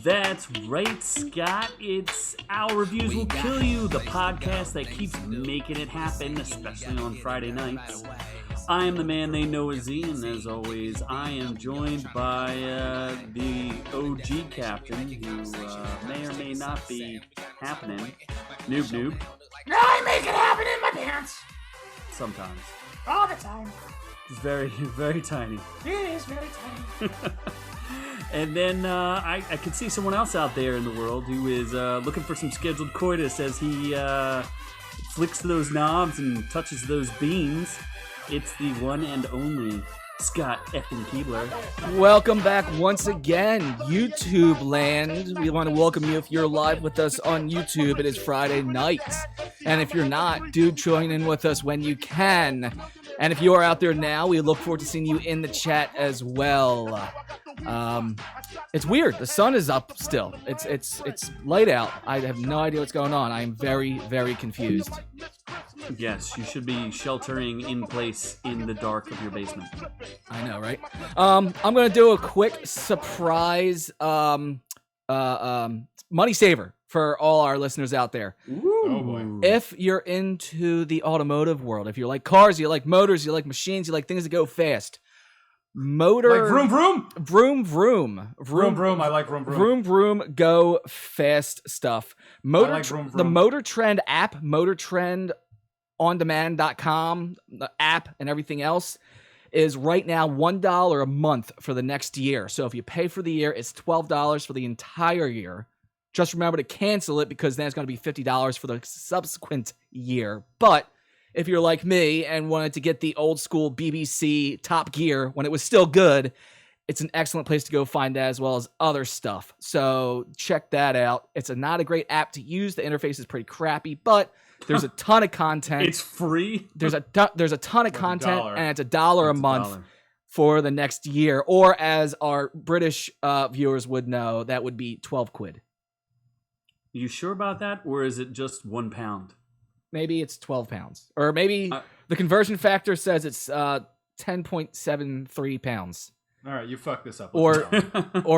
That's right, Scott. It's Our Reviews Will Kill You, the podcast that keeps making it happen, especially on Friday nights. I am the man they know as Z, and as always, I am joined by the OG captain, who may or may not be happening. Noob. I make it happen in my pants. Sometimes. All the time. It's very, very tiny. It is very tiny. And then I can see someone else out there in the world who is looking for some scheduled coitus as he flicks those knobs and touches those beans. It's the one and only Scott effing Keebler. Welcome back once again, YouTube land. We want to welcome you if you're live with us on YouTube. It is Friday night. And if you're not, do join in with us when you can. And if you are out there now, we look forward to seeing you in the chat as well. It's weird. The sun is up still. It's light out. I have no idea what's going on. I am very, very confused. Yes, you should be sheltering in place in the dark of your basement. I know, right? I'm gonna do a quick surprise money saver for all our listeners out there. Ooh. Oh boy. If you're into the automotive world, if you like cars, you like motors, you like machines, you like things that go fast. Like vroom vroom? Vroom. Vroom vroom, I like vroom vroom. Vroom vroom, go fast stuff. I like vroom vroom. The Motor Trend app, motortrendondemand.com, the app and everything else, is right now $1 a month for the next year. So if you pay for the year, it's $12 for the entire year. Just remember to cancel it because then it's going to be $50 for the subsequent year. But if you're like me and wanted to get the old school BBC Top Gear when it was still good, it's an excellent place to go find that as well as other stuff. So check that out. It's not a great app to use. The interface is pretty crappy, but there's a ton of content. It's free? There's a ton of content, and it's $1 a month for the next year. Or as our British viewers would know, that would be 12 quid. You sure about that, or is it just £1? Maybe it's 12 pounds. Or maybe the conversion factor says it's 10.73 pounds. All right, you fucked this up. Or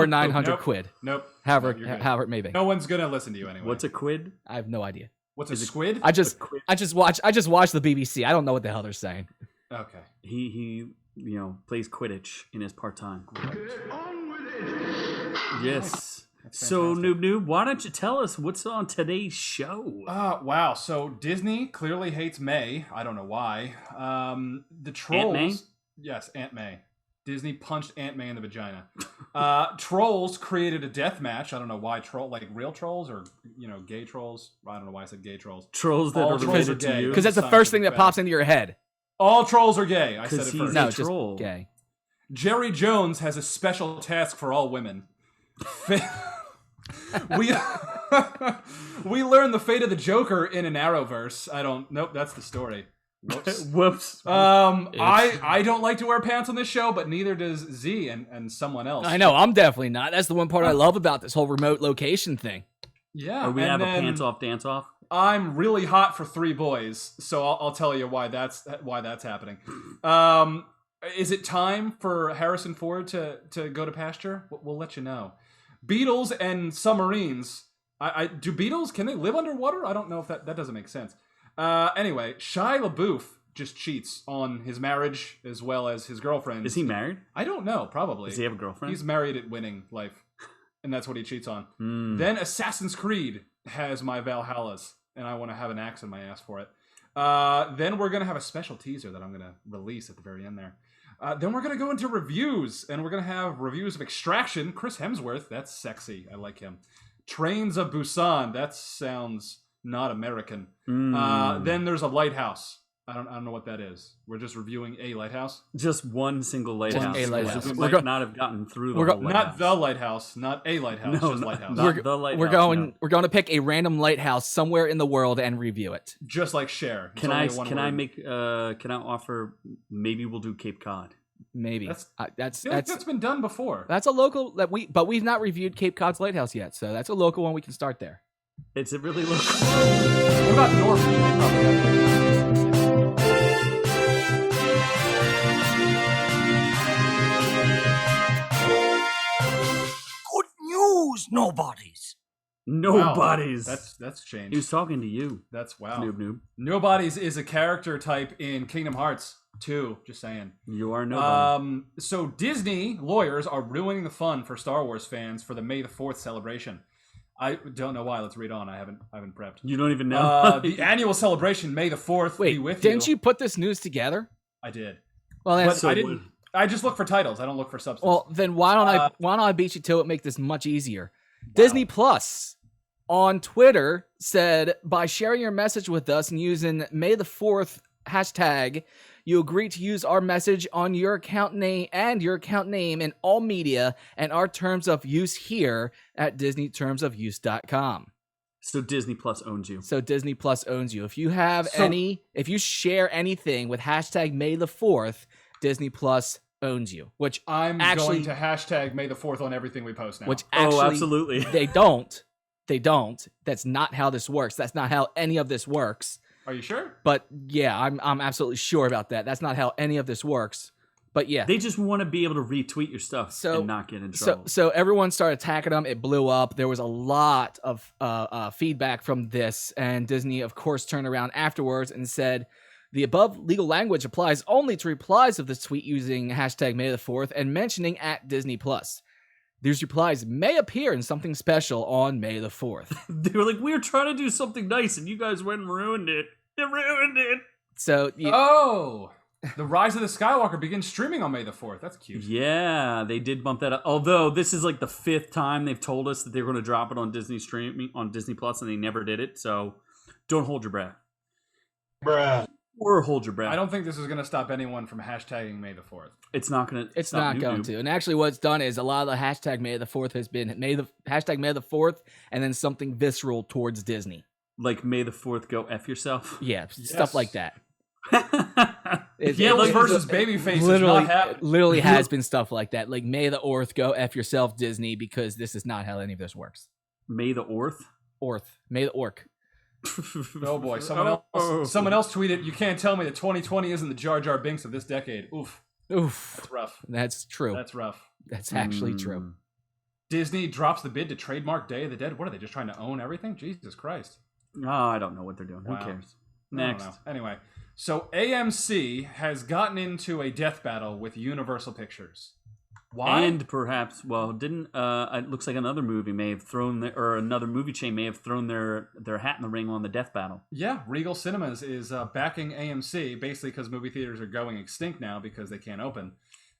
900 quid. Nope. However it may be. No one's gonna listen to you anyway. What's a quid? I have no idea. What's a squid? I just watch the BBC. I don't know what the hell they're saying. Okay. He plays Quidditch in his part-time. Yes. So, Noob, why don't you tell us what's on today's show? Wow. So Disney clearly hates May. I don't know why. The Trolls. Aunt May? Yes, Aunt May. Disney punched Aunt May in the vagina. Trolls created a death match. I don't know why real trolls or gay trolls. I don't know why I said gay trolls. Trolls that are related to you. Because that's the first thing that pops into your head. All trolls are gay. I said it first. No, troll. Just gay. Jerry Jones has a special task for all women. We learn the fate of the Joker in an Arrowverse. Nope, that's the story. Whoops. I don't like to wear pants on this show, but neither does Z and someone else. I know, I'm definitely not. That's the one part I love about this whole remote location thing. Yeah. Or we have a pants off dance off. I'm really hot for 3 boys, so I'll tell you why that's happening. Is it time for Harrison Ford to go to pasture? We'll let you know. Beetles and submarines. Do beetles, can they live underwater? I don't know if that doesn't make sense. Anyway, Shia LaBeouf just cheats on his marriage as well as his girlfriend. Is he married? I don't know, probably. Does he have a girlfriend? He's married at winning life, and that's what he cheats on. Then Assassin's Creed has my Valhallas, and I want to have an axe in my ass for it. Then we're going to have a special teaser that I'm going to release at the very end there. Then we're going to go into reviews, and we're going to have reviews of Extraction. Chris Hemsworth, that's sexy. I like him. Trains of Busan, that sounds not American. Then there's a Lighthouse. I don't know what that is. We're just reviewing a lighthouse? Just one single lighthouse. Just a lighthouse. We might not have gotten through the whole lighthouse. Not the lighthouse, not a lighthouse, just lighthouse. Not the lighthouse. We're going to pick a random lighthouse somewhere in the world and review it. Just like Cher. Can I offer maybe we'll do Cape Cod? Maybe. That's been done before. That's a local but we've not reviewed Cape Cod's lighthouse yet, so that's a local one we can start there. It's a really local. What about Norfolk? They probably have Good news! us nobodies. Nobodies. Wow. That's changed. He was talking to you. That's wow. Noob. Nobodies is a character type in Kingdom Hearts 2. Just saying. You are nobody. So Disney lawyers are ruining the fun for Star Wars fans for the May the 4th celebration. I don't know why. Let's read on. I haven't prepped. You don't even know. The annual celebration, May the 4th, be with you. Didn't you put this news together? I did. Well, that's But I didn't. I just look for titles. I don't look for substance. Well, then why don't I beat you to it? Make this much easier. Wow. Disney Plus on Twitter said, by sharing your message with us and using May the 4th hashtag, you agree to use our message on your account name in all media and our terms of use here at DisneyTermsOfUse.com. So Disney Plus owns you. If you have if you share anything with hashtag May the 4th, Disney Plus owns you. Which I'm going to hashtag May the 4th on everything we post now. Which actually, absolutely. They don't. That's not how this works. That's not how any of this works. Are you sure? But yeah, I'm absolutely sure about that. That's not how any of this works. But yeah. They just want to be able to retweet your stuff and not get in trouble. So everyone started attacking them. It blew up. There was a lot of feedback from this. And Disney, of course, turned around afterwards and said, the above legal language applies only to replies of this tweet using hashtag May the 4th and mentioning at Disney Plus. These replies may appear in something special on May the 4th. They were like, we were trying to do something nice, and you guys went and ruined it. You ruined it. So, The Rise of the Skywalker begins streaming on May the 4th. That's cute. Yeah, they did bump that up. Although this is like the 5th time they've told us that they were going to drop it on Disney streaming on Disney Plus, and they never did it. So, don't hold your breath. Bruh. Or hold your breath. I don't think this is going to stop anyone from hashtagging May the 4th. It's not going to. It's not going to. And actually, what's done is a lot of the hashtag May the 4th has been hashtag May the 4th, and then something visceral towards Disney. Like May the 4th, go F yourself. Yeah, stuff like that. Yellow versus Babyface literally has been stuff like that. Like May the 4th, go F yourself, Disney, because this is not how any of this works. May the 4th? May the Orc. Oh boy, someone else tweeted, you can't tell me that 2020 isn't the Jar Jar Binks of this decade. Oof. That's rough. That's true. That's rough. That's actually true. Disney drops the bid to trademark Day of the Dead. What are they, just trying to own everything? Jesus Christ. Oh, I don't know what they're doing. Wow. Who cares? Next. Anyway, so AMC has gotten into a death battle with Universal Pictures. Why? And perhaps, didn't it looks like another movie may have thrown another movie chain may have thrown their hat in the ring on the death battle. Yeah, Regal Cinemas is backing AMC basically because movie theaters are going extinct now because they can't open.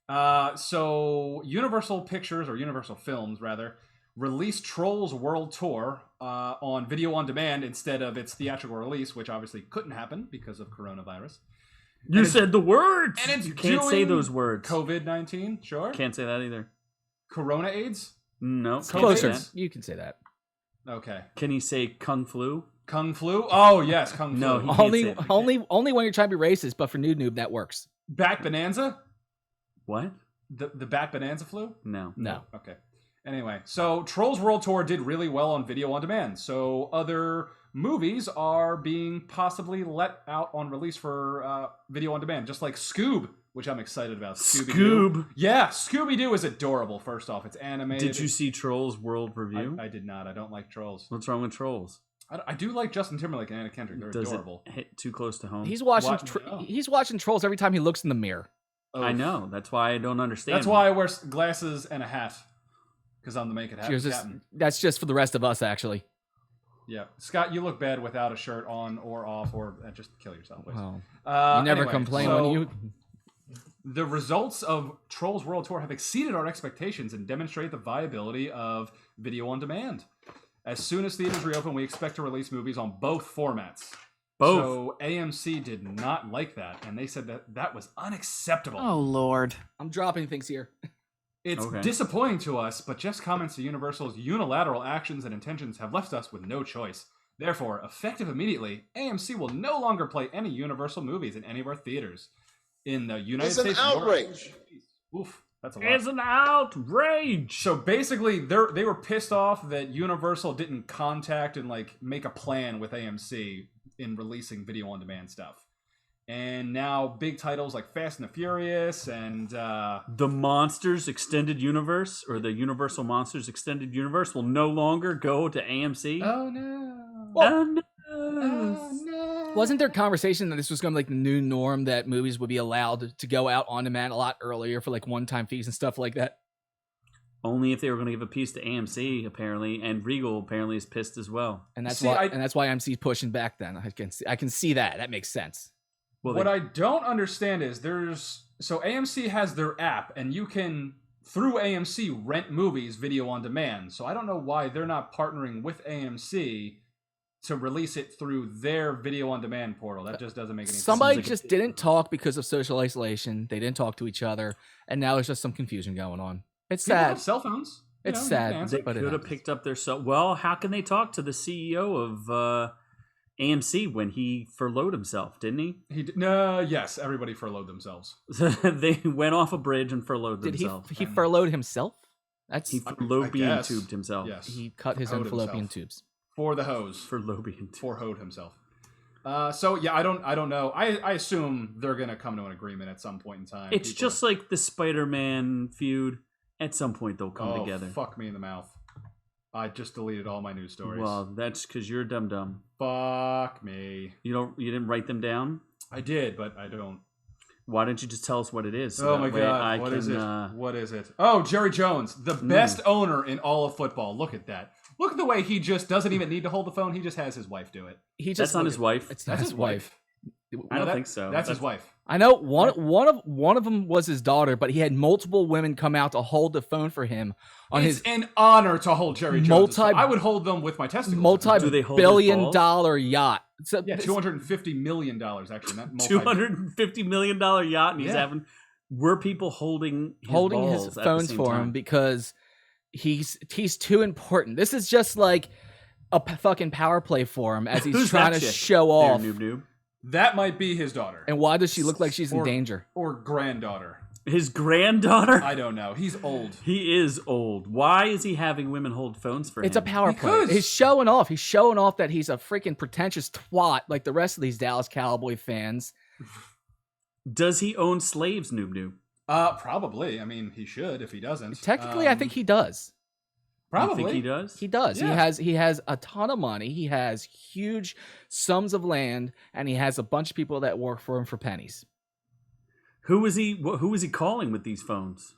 So Universal Pictures, or Universal Films rather, released Trolls World Tour on video on demand instead of its theatrical release, which obviously couldn't happen because of coronavirus. You said the words! And you can't say those words. COVID-19, sure. Can't say that either. Corona AIDS? No. Closer. You can say that. Okay. Can he say Kung Flu? Kung Flu? Oh, yes, Kung Flu. No, only when you're trying to be racist, but for Noob, that works. Bat Bonanza? What? The Bat Bonanza flu? No. Okay. Anyway, so Trolls World Tour did really well on video on demand. So other movies are being possibly let out on release for video on demand, just like Scoob, which I'm excited about. Scoob? Yeah, Scooby-Doo is adorable, first off. It's animated. Did you see Trolls World Review? I did not. I don't like Trolls. What's wrong with Trolls? I do like Justin Timberlake and Anna Kendrick. They're adorable. It hit too close to home? He's watching Trolls every time he looks in the mirror. Oof. I know. That's why I don't understand. That's why I wear glasses and a hat. Because I'm the make it happen. That's just for the rest of us, actually. Yeah. Scott, you look bad without a shirt on or off, or just kill yourself, please. Well, you never complain when you... The results of Trolls World Tour have exceeded our expectations and demonstrate the viability of video on demand. As soon as theaters reopen, we expect to release movies on both formats. Both. So AMC did not like that, and they said that was unacceptable. Oh, Lord. I'm dropping things here. It's disappointing to us, but Jeff's comments to Universal's unilateral actions and intentions have left us with no choice. Therefore, effective immediately, AMC will no longer play any Universal movies in any of our theaters. In the United States... It's an outrage! Oof, that's a lot. It's an outrage! So basically, they were pissed off that Universal didn't contact and make a plan with AMC in releasing video-on-demand stuff. And now big titles like Fast and the Furious and The Monsters Extended Universe, or the Universal Monsters Extended Universe, will no longer go to AMC. oh no. Oh, no. Oh, no. Wasn't there conversation that this was going to be like the new norm, that movies would be allowed to go out on demand a lot earlier for like one-time fees and stuff like that? Only if they were going to give a piece to AMC, apparently, and Regal apparently is pissed as well. And that's See, why AMC's pushing back. Then I can see that. That makes sense. Well, What I don't understand is so AMC has their app, and you can, through AMC, rent movies video on demand. So I don't know why they're not partnering with AMC to release it through their video on demand portal. That just doesn't make any sense. Somebody just didn't talk because of social isolation. They didn't talk to each other, and now there's just some confusion going on. It's People sad. have cell phones. You It's know, you sad, can answer. they but it could have happens. picked up their... Well, how can they talk to the CEO of AMC when he furloughed himself, didn't he? Yes, everybody furloughed themselves. They went off a bridge and furloughed Did themselves. he furloughed himself? That's He I fallopian guess. tubed himself. Yes. he cut his own Hoed fallopian himself. tubes. For the hose. Fallopian tube. For hoed himself. So yeah, I don't know. I assume they're gonna come to an agreement at some point in time. It's just like the Spider-Man feud. At some point, they'll come together. Fuck me in the mouth. I just deleted all my news stories. Well, that's because you're a dum-dum. Fuck me. You didn't write them down? I did, but I don't. Why don't you just tell us what it is? Oh that my way god, what is it? What is it? Oh, Jerry Jones, the best owner in all of football. Look at that. Look at the way he just doesn't even need to hold the phone. He just has his wife do it. He just That's not his wife. It's That's not his wife. I don't that- think so. That's his wife. I know one of them was his daughter, but he had multiple women come out to hold the phone for him on It's his an honor to hold Jerry Jones. I would hold them with my testicles. Do they hold his multi-billion balls? dollar yacht. So Yeah, $250 million actually. Not $250 million yacht, and he's Yeah. having... Were people holding his his balls at the phones same for time? him because he's too important. This is just like a fucking power play for him as he's Who's trying that to chick? show There, off. noob. That might be his daughter. And why does she look like she's in danger? Or granddaughter. His granddaughter? I don't know. He's old. He is old. Why is he having women hold phones for It's him? a power Because- play. He's showing off. He's showing off that he's a freaking pretentious twat like the rest of these Dallas Cowboy fans. Does he own slaves, noob? Probably. I mean, he should if he doesn't. Technically, I think he does. Probably. You think he does? He does. Yeah. He has a ton of money. He has huge sums of land, and he has a bunch of people that work for him for pennies. Who is he calling with these phones?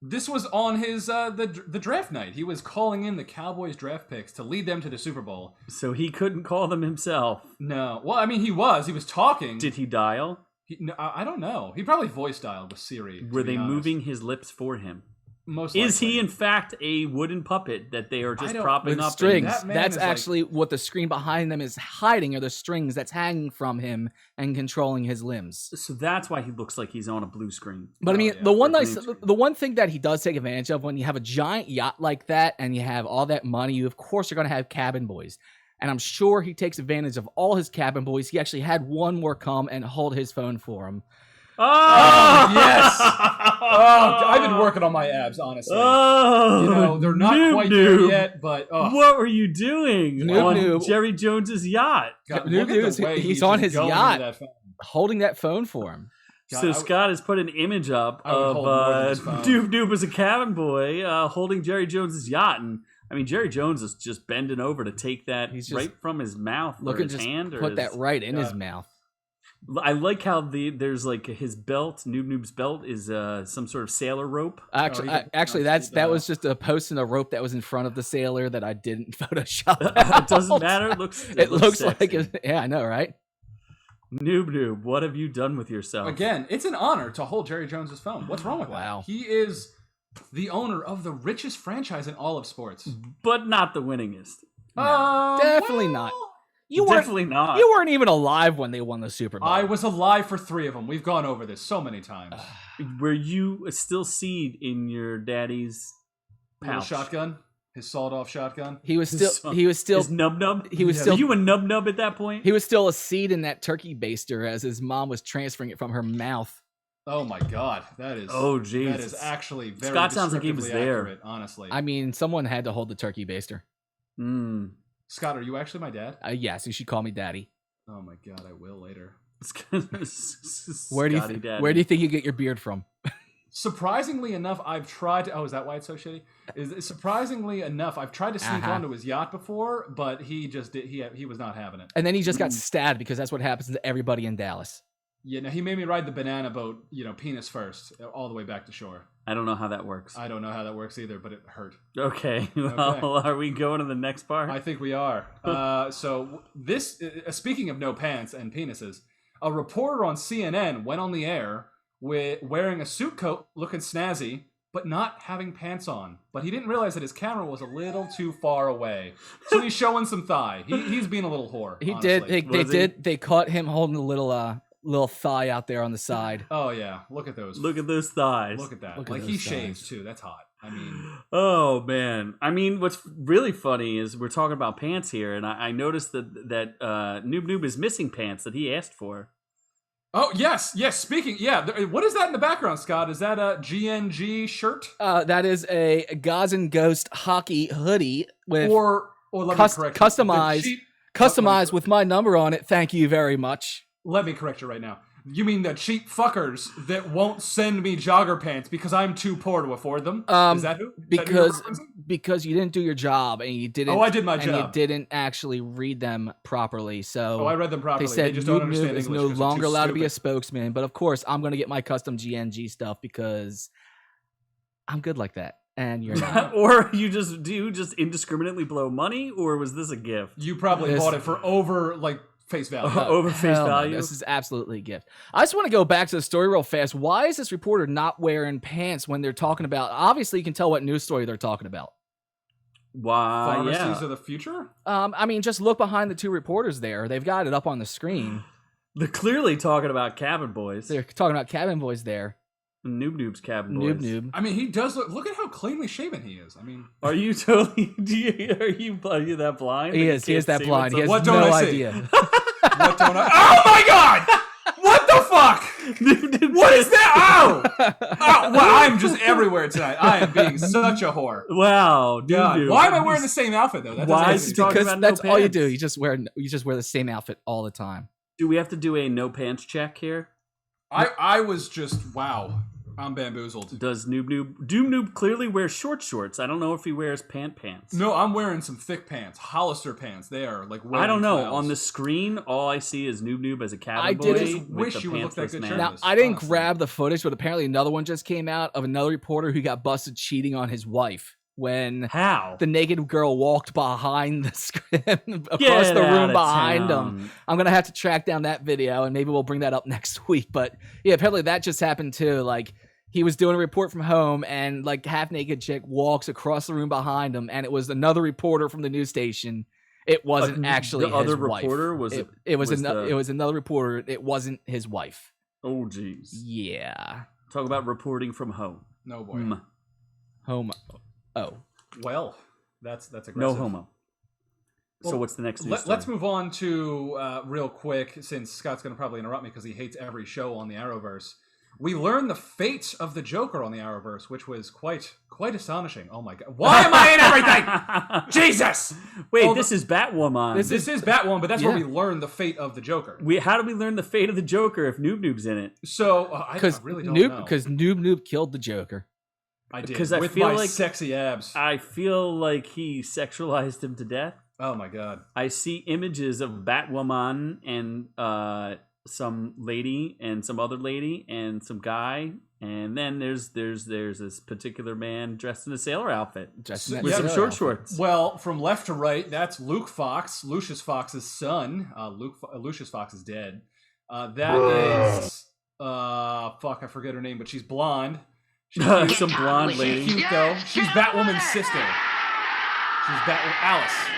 This was on his the draft night. He was calling in the Cowboys draft picks to lead them to the Super Bowl. So he couldn't call them himself. No. Well, I mean, he was talking. Did he dial? No, I don't know. He probably voice dialed with Siri. Were to be they honest. moving his lips for him? Most Is he likely. in fact a wooden puppet that they are just I don't- propping With up? strings. That man That's is like- actually what the screen behind them is hiding, are the strings that's hanging from him and controlling his limbs. So that's why he looks like he's on a blue screen. But I Oh, mean, yeah, the one for nice, the one thing that he does take advantage of when you have a giant yacht like that and you have all that money, you of course are going to have cabin boys, and I'm sure he takes advantage of all his cabin boys. He actually had one more come and hold his phone for him. Oh, yes! Oh, I've been working on my abs, honestly. Oh, You know, they're not noob quite there noob. yet, but What were you doing Noob on noob. Jerry Jones's yacht? God, Noob look at Noob the way he's he's on just his going yacht. into that phone. Holding that phone for him. God, So I would- Scott has put an image up I would of hold more than his phone. Noob Noob as a cabin boy holding Jerry Jones's yacht, and I mean Jerry Jones is just bending over to take that He's just right from his mouth or Looking his just hand or put his, that right in his God. mouth. I like how there's like his belt. Noob Noob's belt is some sort of sailor rope. Actually, he did actually, not speed that that was up. just a post in a rope that was in front of the sailor that I didn't Photoshop. It doesn't out. matter. It looks like sexy. yeah, I know, right? Noob Noob, what have you done with yourself? Again, it's an honor to hold Jerry Jones's phone. What's wrong with Wow. that? He is the owner of the richest franchise in all of sports. But not the winningest. Definitely not. You weren't. Definitely not. You weren't even alive when they won the Super Bowl. I was alive for 3 of them. We've gone over this so many times. Were you still seed in your daddy's Little pouch? shotgun, his sawed-off shotgun. He was His still. He was still. His nub nub. He was Yeah. still. Were you a nub nub at that point? He was still a seed in that turkey baster as his mom was transferring it from her mouth. Oh my god, that is. Oh, that Jesus. is actually very. Scott sounds like he was descriptively there. accurate, honestly, I mean, someone had to hold the turkey baster. Mm. Scott, are you actually my dad? Yes, you should call me daddy. Oh my god, I will later. Where do you think you get your beard from? Surprisingly enough, I've tried to... Oh, is that why it's so shitty? Surprisingly enough, I've tried to sneak onto his yacht before, but he just did. He was not having it. And then he just got stabbed because that's what happens to everybody in Dallas. Yeah, no, he made me ride the banana boat, penis first, all the way back to shore. I don't know how that works. I don't know how that works either, but it hurt. Okay, well, are we going to the next part? I think we are. So this, speaking of no pants and penises, a reporter on CNN went on the air wearing a suit coat, looking snazzy, but not having pants on. But he didn't realize that his camera was a little too far away, so he's showing some thigh. He's being a little whore. He honestly. did. They caught him holding a little thigh out there on the side. Oh yeah, look at those. Look at those thighs. Look at that. Look at like those he thighs. shaves too. That's hot. I mean, oh man. I mean, what's really funny is we're talking about pants here, and I noticed that Noob Noob is missing pants that he asked for. oh yes. Speaking, what is that in the background, Scott? Is that a GNG shirt? That is a Gods and Ghost hockey hoodie with Or let me correct you. customized with my number on it. Thank you very much. Let me correct you right now. You mean the cheap fuckers that won't send me jogger pants because I'm too poor to afford them? Is that who? Because you didn't do your job and you didn't. Oh, I did my and job. you didn't actually read them properly. So I read them properly. They said they just don't understand Noob is English no 'cause they're longer too allowed to be a stupid. spokesman. But of course, I'm going to get my custom GNG stuff because I'm good like that, and you're not. Or do you just indiscriminately blow money, or was this a gift? You probably bought it for over face value. Over face Hell no, value? this is absolutely a gift. I just want to go back to the story real fast. Why is this reporter not wearing pants when they're talking about? Obviously, you can tell what news story they're talking about. Why? Pharmacies of the future? I mean, just look behind the two reporters there. They've got it up on the screen. They're clearly talking about Cabin Boys. They're talking about Cabin Boys there. Noob Noob's Cabin Boys. Noob. I mean, he does look at how cleanly shaven he is. I mean, Are you totally? Are you that blind? He that is. you He is can't that see blind. He has What don't no I see? idea. what don't I? Oh my god! What the fuck? What is that? Oh! Well, I'm just everywhere tonight. I am being such a whore. Wow, Noob God, Noob. why am I wearing the same outfit though? That Why doesn't is make he any talking sense. Because about no that's all you pants? do. You just wear the same outfit all the time. Do we have to do a no pants check here? I was just wow. I'm bamboozled. Does Noob Noob clearly wear shorts? I don't know if he wears pants. No, I'm wearing some thick pants, Hollister pants. They are like. I don't know. clouds. On the screen, all I see is Noob Noob as a cabin I boy. didn't just with wish the you would look that pantsless good man. shirtless. Now, I didn't honestly. grab the footage, but apparently another one just came out of another reporter who got busted cheating on his wife when How? the naked girl walked behind the screen across Get the room outta behind town. him. I'm gonna have to track down that video and maybe we'll bring that up next week. But yeah, apparently that just happened too. Like he was doing a report from home and like half naked chick walks across the room behind him, and it was another reporter from the news station. It wasn't actually the other his wife. reporter. It was another reporter. It wasn't his wife. Oh jeez. Yeah. Talk about reporting from home. No boy. Homo. Oh. Well, that's aggressive. No homo. So Well, what's the next news story? Let's move on to real quick, since Scott's going to probably interrupt me because he hates every show on the Arrowverse. We learned the fate of the Joker on the Arrowverse, which was quite astonishing. Oh my god! Why am I in everything? Jesus! Wait, Oh, this is Batwoman. This is Batwoman, but that's where Yeah. we learned the fate of the Joker. How do we learn the fate of the Joker if Noob Noob's in it? So I really don't know. Because Noob killed the Joker. I did 'cause I with feel my like- sexy abs. I feel like he sexualized him to death. Oh my god! I see images of Batwoman and some lady and some other lady and some guy, and then there's this particular man dressed in a sailor outfit Just in that with some sailor short outfit. shorts. Well, from left to right, that's Luke Fox, Lucius Fox's son. Lucius Fox is dead. That is fuck, I forget her name, but she's blonde. She's cute. Some blonde lady. Cute though. She's Batwoman's sister. She's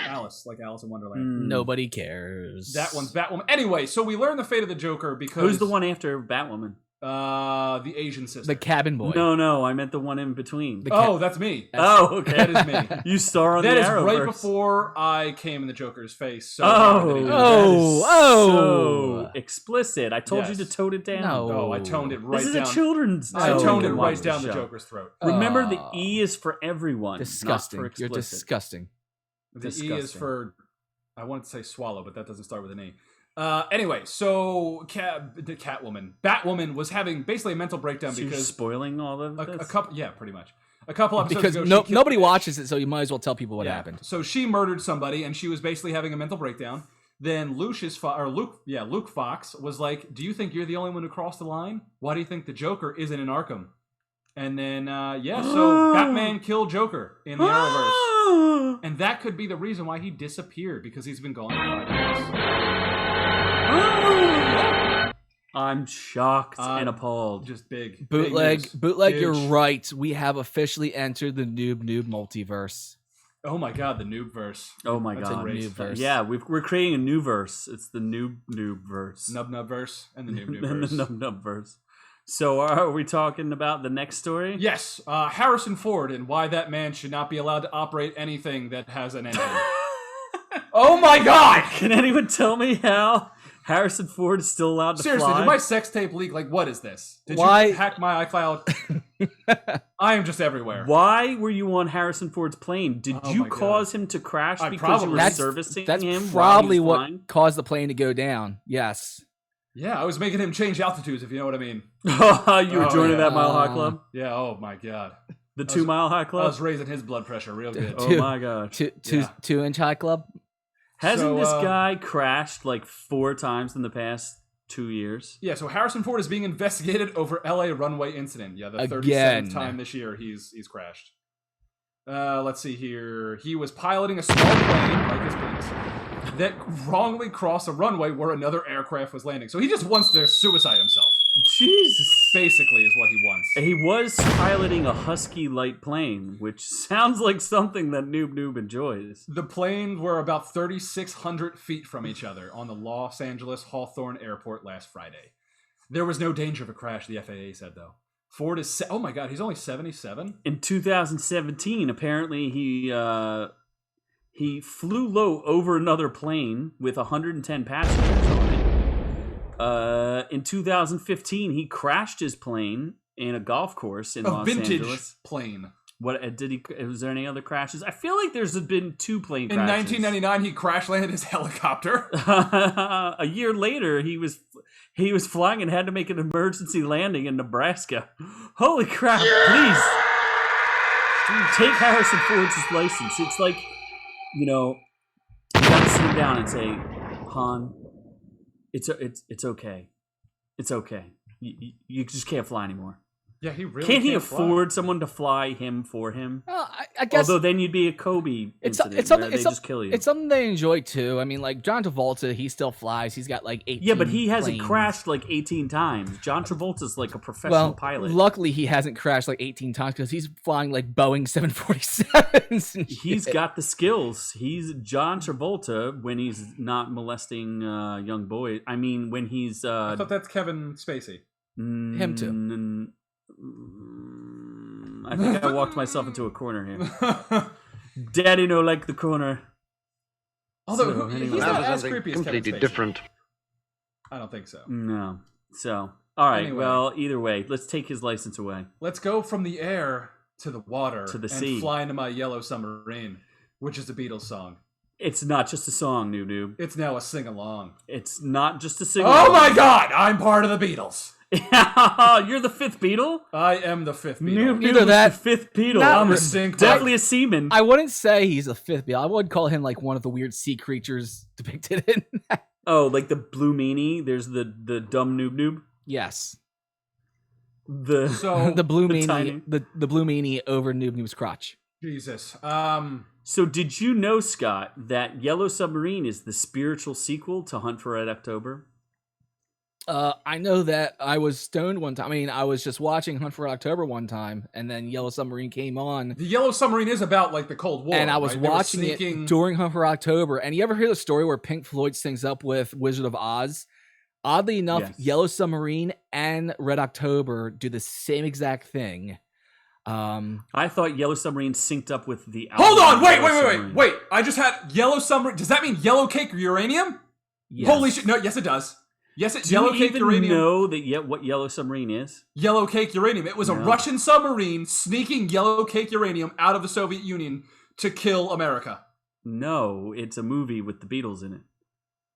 Alice, like Alice in Wonderland. Nobody cares. That one's Batwoman. Anyway, so we learn the fate of the Joker because Who's the one after Batwoman? The Asian sister. The cabin boy. No, I meant the one in between. Oh, that's me. Oh, okay. That is me. You star on That the is right Arrowverse. before I came in the Joker's face. So Oh, that is so explicit. I told Yes. you to tone it down. No. Oh, I toned it right This is down. a children's. I No. toned it can right watch down the the show. Joker's throat. Remember, the E is for everyone. Disgusting. Not for You're explicit. disgusting. The E is Disgusting. for, I wanted to say swallow, but that doesn't start with an E. Anyway, so Batwoman was having basically a mental breakdown So you're because spoiling all of this? a couple, yeah, pretty much. A couple episodes Because ago, nobody watches it, so you might as well tell people what happened. So she murdered somebody, and she was basically having a mental breakdown. Then Luke Fox was like, "Do you think you're the only one who crossed the line? Why do you think the Joker isn't in Arkham?" And then so Batman killed Joker in the Arrowverse, and that could be the reason why he disappeared because he's been gone for 5 years. I'm shocked and appalled. Just big Bootleg, big news. you're Huge. right. We have officially entered the noob multiverse. Oh my god, the Noobverse. Oh my That's god. enraged. Noobverse. Yeah, we're creating a new verse. It's the noob verse. Nubverse and the And the Noobverse. nub verse. So are we talking about the next story? Yes, Harrison Ford and why that man should not be allowed to operate anything that has an engine. Oh my god! Can anyone tell me how Harrison Ford is still allowed to Seriously, fly? did my sex tape leak? Like, what is this? Did Why- you hack my iCloud? I am just everywhere. Why were you on Harrison Ford's plane? Did Oh you my God. cause him to crash I because you probably- were That's- servicing That's him? probably while what he was caused the plane to go down. Yes. Yeah, I was making him change altitudes, if you know what I mean. flying? You were Oh, joining yeah. that Mile High Club? Yeah, oh my god. The I was- 2 Mile High I Club? was raising his blood pressure real good. Oh Two- my gosh. Yeah. 2-inch high club. Hasn't So, this guy crashed like 4 times in the past 2 years? Yeah, so Harrison Ford is being investigated over LA runway incident. Yeah, the Again. 37th time this year he's crashed. Let's see here. He was piloting a small plane, like his planes, that wrongly crossed a runway where another aircraft was landing. So he just wants to suicide himself. Jesus. Basically, is what he wants. He was piloting a Husky light plane, which sounds like something that Noob enjoys. The planes were about 3,600 feet from each other on the Los Angeles Hawthorne Airport last Friday. There was no danger of a crash, the FAA said, though. Ford is... oh my god, he's only 77? In 2017, apparently he flew low over another plane with 110 passengers on it. In 2015, he crashed his plane in a golf course in A Los vintage Angeles. plane. What did he? Was there any other crashes? I feel like there's been 2 plane In crashes. 1999, he crash landed his helicopter. A year later, he was flying and had to make an emergency landing in Nebraska. Holy crap! Please take Harrison Ford's license. It's like, you gotta sit him down and say, Han, it's okay, it's okay. You just can't fly anymore. Yeah, he really Can't he fly. afford someone to fly him for him? Well, I guess Although then you'd be a Kobe incident it's something where they just kill you. It's something they enjoy too. I mean, like John Travolta, he still flies. He's got like 18. Yeah, but he hasn't planes. crashed like 18 times. John Travolta's like a professional pilot. Luckily, he hasn't crashed like 18 times because he's flying like Boeing 747s. And He's shit. got the skills. He's John Travolta when he's not molesting young boys. I mean, when he's I thought that's Kevin Spacey. Him too. I think I walked myself into a corner here. Daddy no like the corner. Although So, he's anyway. not That was as something creepy as Kevin completely Spacey. different. I don't think so. No. So, all right. Anyway. Well, either way, let's take his license away. Let's go from the air to the water To the and sea. fly into my yellow submarine, which is a Beatles song. It's not just a song, noob. It's now a sing-along. It's not just a sing. Oh my god, I'm part of the Beatles. You're the 5th Beatle? I am the 5th Beatle. Noob Either was that- the 5th Beatle. Not I'm a re- sync. Definitely a seaman. I wouldn't say he's a fifth Beatle. I would call him like one of the weird sea creatures depicted in that. Oh, like the blue meanie. There's the dumb noob. Yes. The So, the blue the meanie, tiny- the blue meanie over Noob Noob's crotch. Jesus. So did you know, Scott, that Yellow Submarine is the spiritual sequel to Hunt for Red October? I know that I was stoned one time. I mean, I was just watching Hunt for Red October one time, and then Yellow Submarine came on, the Yellow Submarine is about, like, the Cold War, and I was right? They were watching sneaking- it during Hunt for October. And you ever hear the story where Pink Floyd sings up with Wizard of Oz? Oddly enough, Yes. Yellow Submarine and Red October do the same exact thing. I thought Yellow Submarine synced up with the. Hold album on! Wait! Yellow Submarine. Wait! I just had Yellow Submarine. Does that mean Yellow Cake Uranium? Yes. Holy shit! No, yes it does. Yes, it's Do Yellow you Cake even Uranium. know that what Yellow Submarine is? Yellow Cake Uranium. It was a No. Russian submarine sneaking Yellow Cake Uranium out of the Soviet Union to kill America. No, it's a movie with the Beatles in it.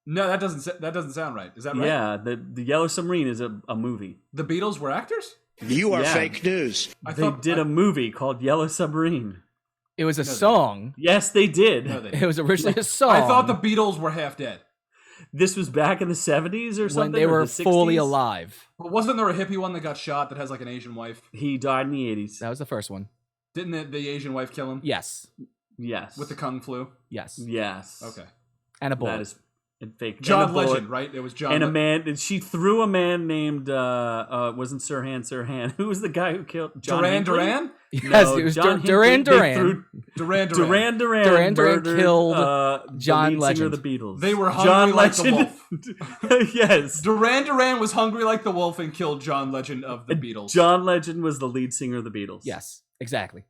No, that doesn't sound right. Is that right? Yeah, the Yellow Submarine is a movie. The Beatles were actors? You are Yeah. fake news. They did a movie called Yellow Submarine. It was a No, they song. Yes, they did. No, they It didn't. was originally a song. I thought the Beatles were half dead. This was back in the 70s or when something? they or were the fully 60s? alive. But wasn't there a hippie one that got shot that has like an Asian wife? He died in the 80s. That was the first one. Didn't the Asian wife kill him Yes. Yes. with the kung flu? Yes. Yes. Okay. And a That bullet. is fake. John And a bullet. Legend, right? It was John. And a man, and she threw a man named, wasn't Sirhan. Who was the guy who killed John Duran Hinckley? Duran? Yes, No, it was John Duran Hinckley. They Duran. threw- Duran Duran Duran murdered, killed the John lead singer Legend. of the Beatles. They were John hungry like the Legend. Yes. Duran Duran was hungry like the wolf and killed John Legend of the Beatles. John Legend was the lead singer of the Beatles. Yes, exactly.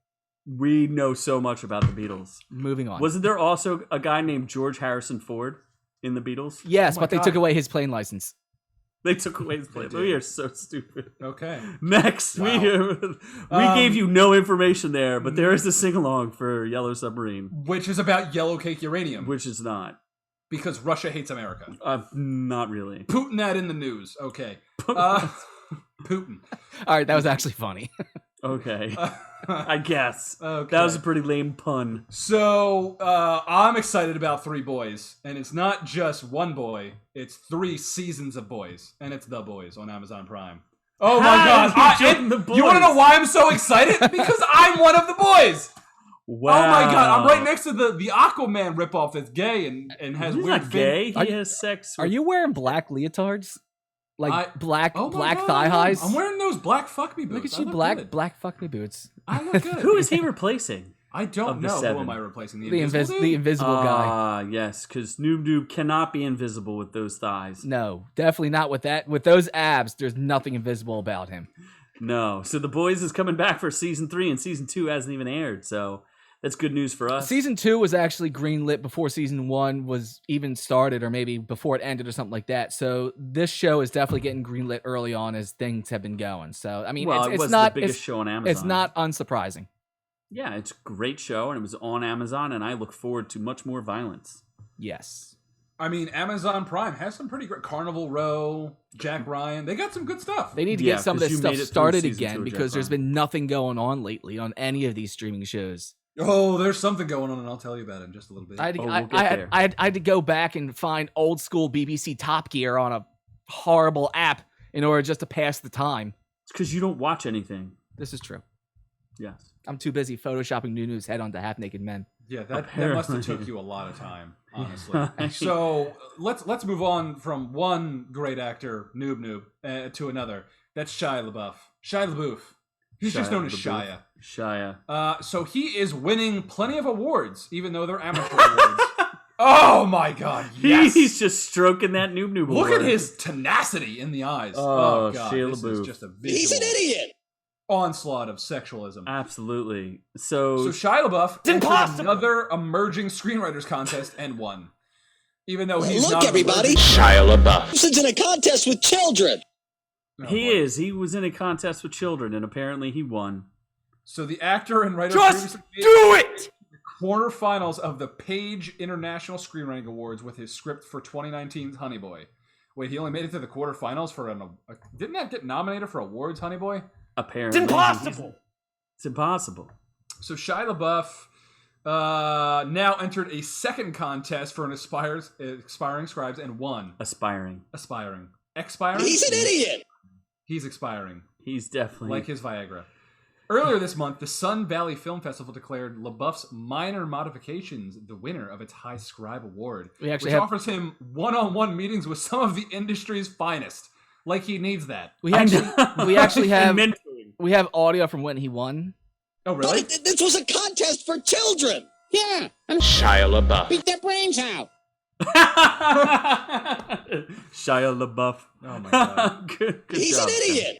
We know so much about the Beatles. Moving on. Wasn't there also a guy named George Harrison Ford in the Beatles? Yes, Oh my but they God. took away his plane license. They took away his place. did. We are so stupid. Okay. Next, Wow. we gave you no information there, but there is a sing-along for Yellow Submarine, Which is about yellow cake uranium which is not. because Russia hates America. Not really. Putin that in the news. Okay. Putin. All right, that was actually funny. Okay, I guess. Okay. That was a pretty lame pun. So I'm excited about Three Boys, and it's not just one boy; it's 3 seasons of Boys, and it's The Boys on Amazon Prime. Oh my How God! did you join the You want to Boys? know why I'm so excited? Because I'm one of the boys. Wow. Oh my God! I'm right next to the Aquaman ripoff that's gay and has He's weird not gay. Are He you- has sex. Are with- you wearing black leotards? Like black Oh my black God, thigh highs? I'm wearing those black fuck me boots. Look at I you, look black good. black fuck me boots. I look good. Who is he replacing? I of don't the know. Who 7? am I replacing? The Invisible invisible guy. Ah, yes, because Noob Noob cannot be invisible with those thighs. No, definitely not with that. With those abs, there's nothing invisible about him. No. So The Boys is coming back for season 3, and season 2 hasn't even aired. So that's good news for us. Season 2 was actually greenlit before season 1 was even started, or maybe before it ended, or something like that. So this show is definitely getting greenlit early on as things have been going. So I mean, Well, it it's was not the biggest it's, show on Amazon. it's not unsurprising. Yeah, it's a great show, and it was on Amazon, and I look forward to much more violence. Yes. I mean, Amazon Prime has some pretty great Carnival Row, Jack Ryan. They got some good stuff. They need to Yeah, get some of 'cause this you stuff made it through started season 2 again of because Jack there's Ryan. been nothing going on lately on any of these streaming shows. Oh, there's something going on, and I'll tell you about it in just a little bit. I had, to, Oh, I, we'll get I, had, there. I had to go back and find old school BBC Top Gear on a horrible app in order just to pass the time. It's because you don't watch anything. This is true. Yes. I'm too busy photoshopping Nunu's head onto half naked men. Yeah, that must have Apparently. took you a lot of time, honestly. So let's move on from one great actor, Noob Noob, to another. That's Shia LaBeouf. Shia LaBeouf. He's just Shia known as LaBeouf. Shia. Shia. So he is winning plenty of awards, even though they're amateur awards. Oh my God! Yes. He's just stroking that Noob Noob. Look award. at his tenacity in the eyes. Oh, God, Shia this is LaBeouf. just a He's an visual idiot. onslaught of sexualism. Absolutely. So So, Shia LaBeouf entered impossible. another emerging screenwriters contest and won. Even though he's Look, not everybody. Shia LaBeouf. This is in a contest with children. he is. He was in a contest with children, and apparently he won. So the actor and writer Just previously do it! quarterfinals of the Page International Screenwriting Awards with his script for 2019's Honey Boy. Wait, he only made it to the quarterfinals for didn't that get nominated for awards, Honey Boy? Apparently. It's impossible. It's impossible. So Shia LaBeouf now entered a second contest for an expiring scribes and won. Aspiring. Expiring? He's an idiot. He's expiring, He's definitely like his Viagra. Earlier this month, the Sun Valley Film Festival declared LaBeouf's Minor Modifications the winner of its High Scribe Award, We actually which have offers him one-on-one meetings with some of the industry's finest. Like he needs that. we actually have mentoring. we have audio from when he won. Oh, really? But this was a contest for children. Yeah, and Shia LaBeouf. Beat their brains out. Shia LaBeouf. Oh my God. good He's job, an Tim. idiot.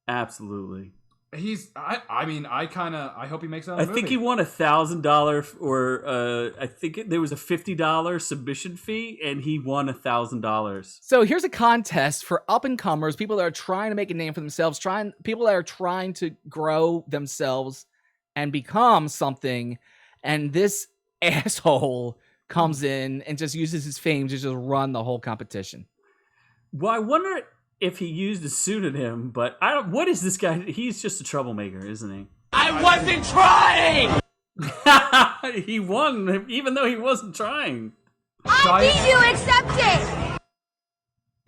Absolutely. I hope he makes it on I the think movie. he won $1,000 or I think there was a $50 submission fee, and he won $1,000. So here's a contest for up and comers, people that are trying to make a name for themselves, people that are trying to grow themselves and become something. And this asshole comes in and just uses his fame to just run the whole competition. Well, I wonder if he used a pseudonym, but I don't. What is this guy? He's just a troublemaker, isn't he? I wasn't trying! He won, even though he wasn't trying. You accept it!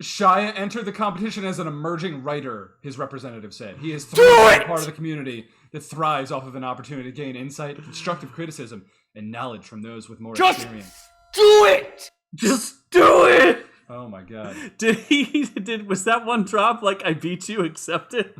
Shyah entered the competition as an emerging writer, his representative said. He is part of the community that thrives off of an opportunity to gain insight, constructive criticism, and knowledge from those with more experience. Do it! Just do it! Oh my god. Was that one drop like I beat you, accept it?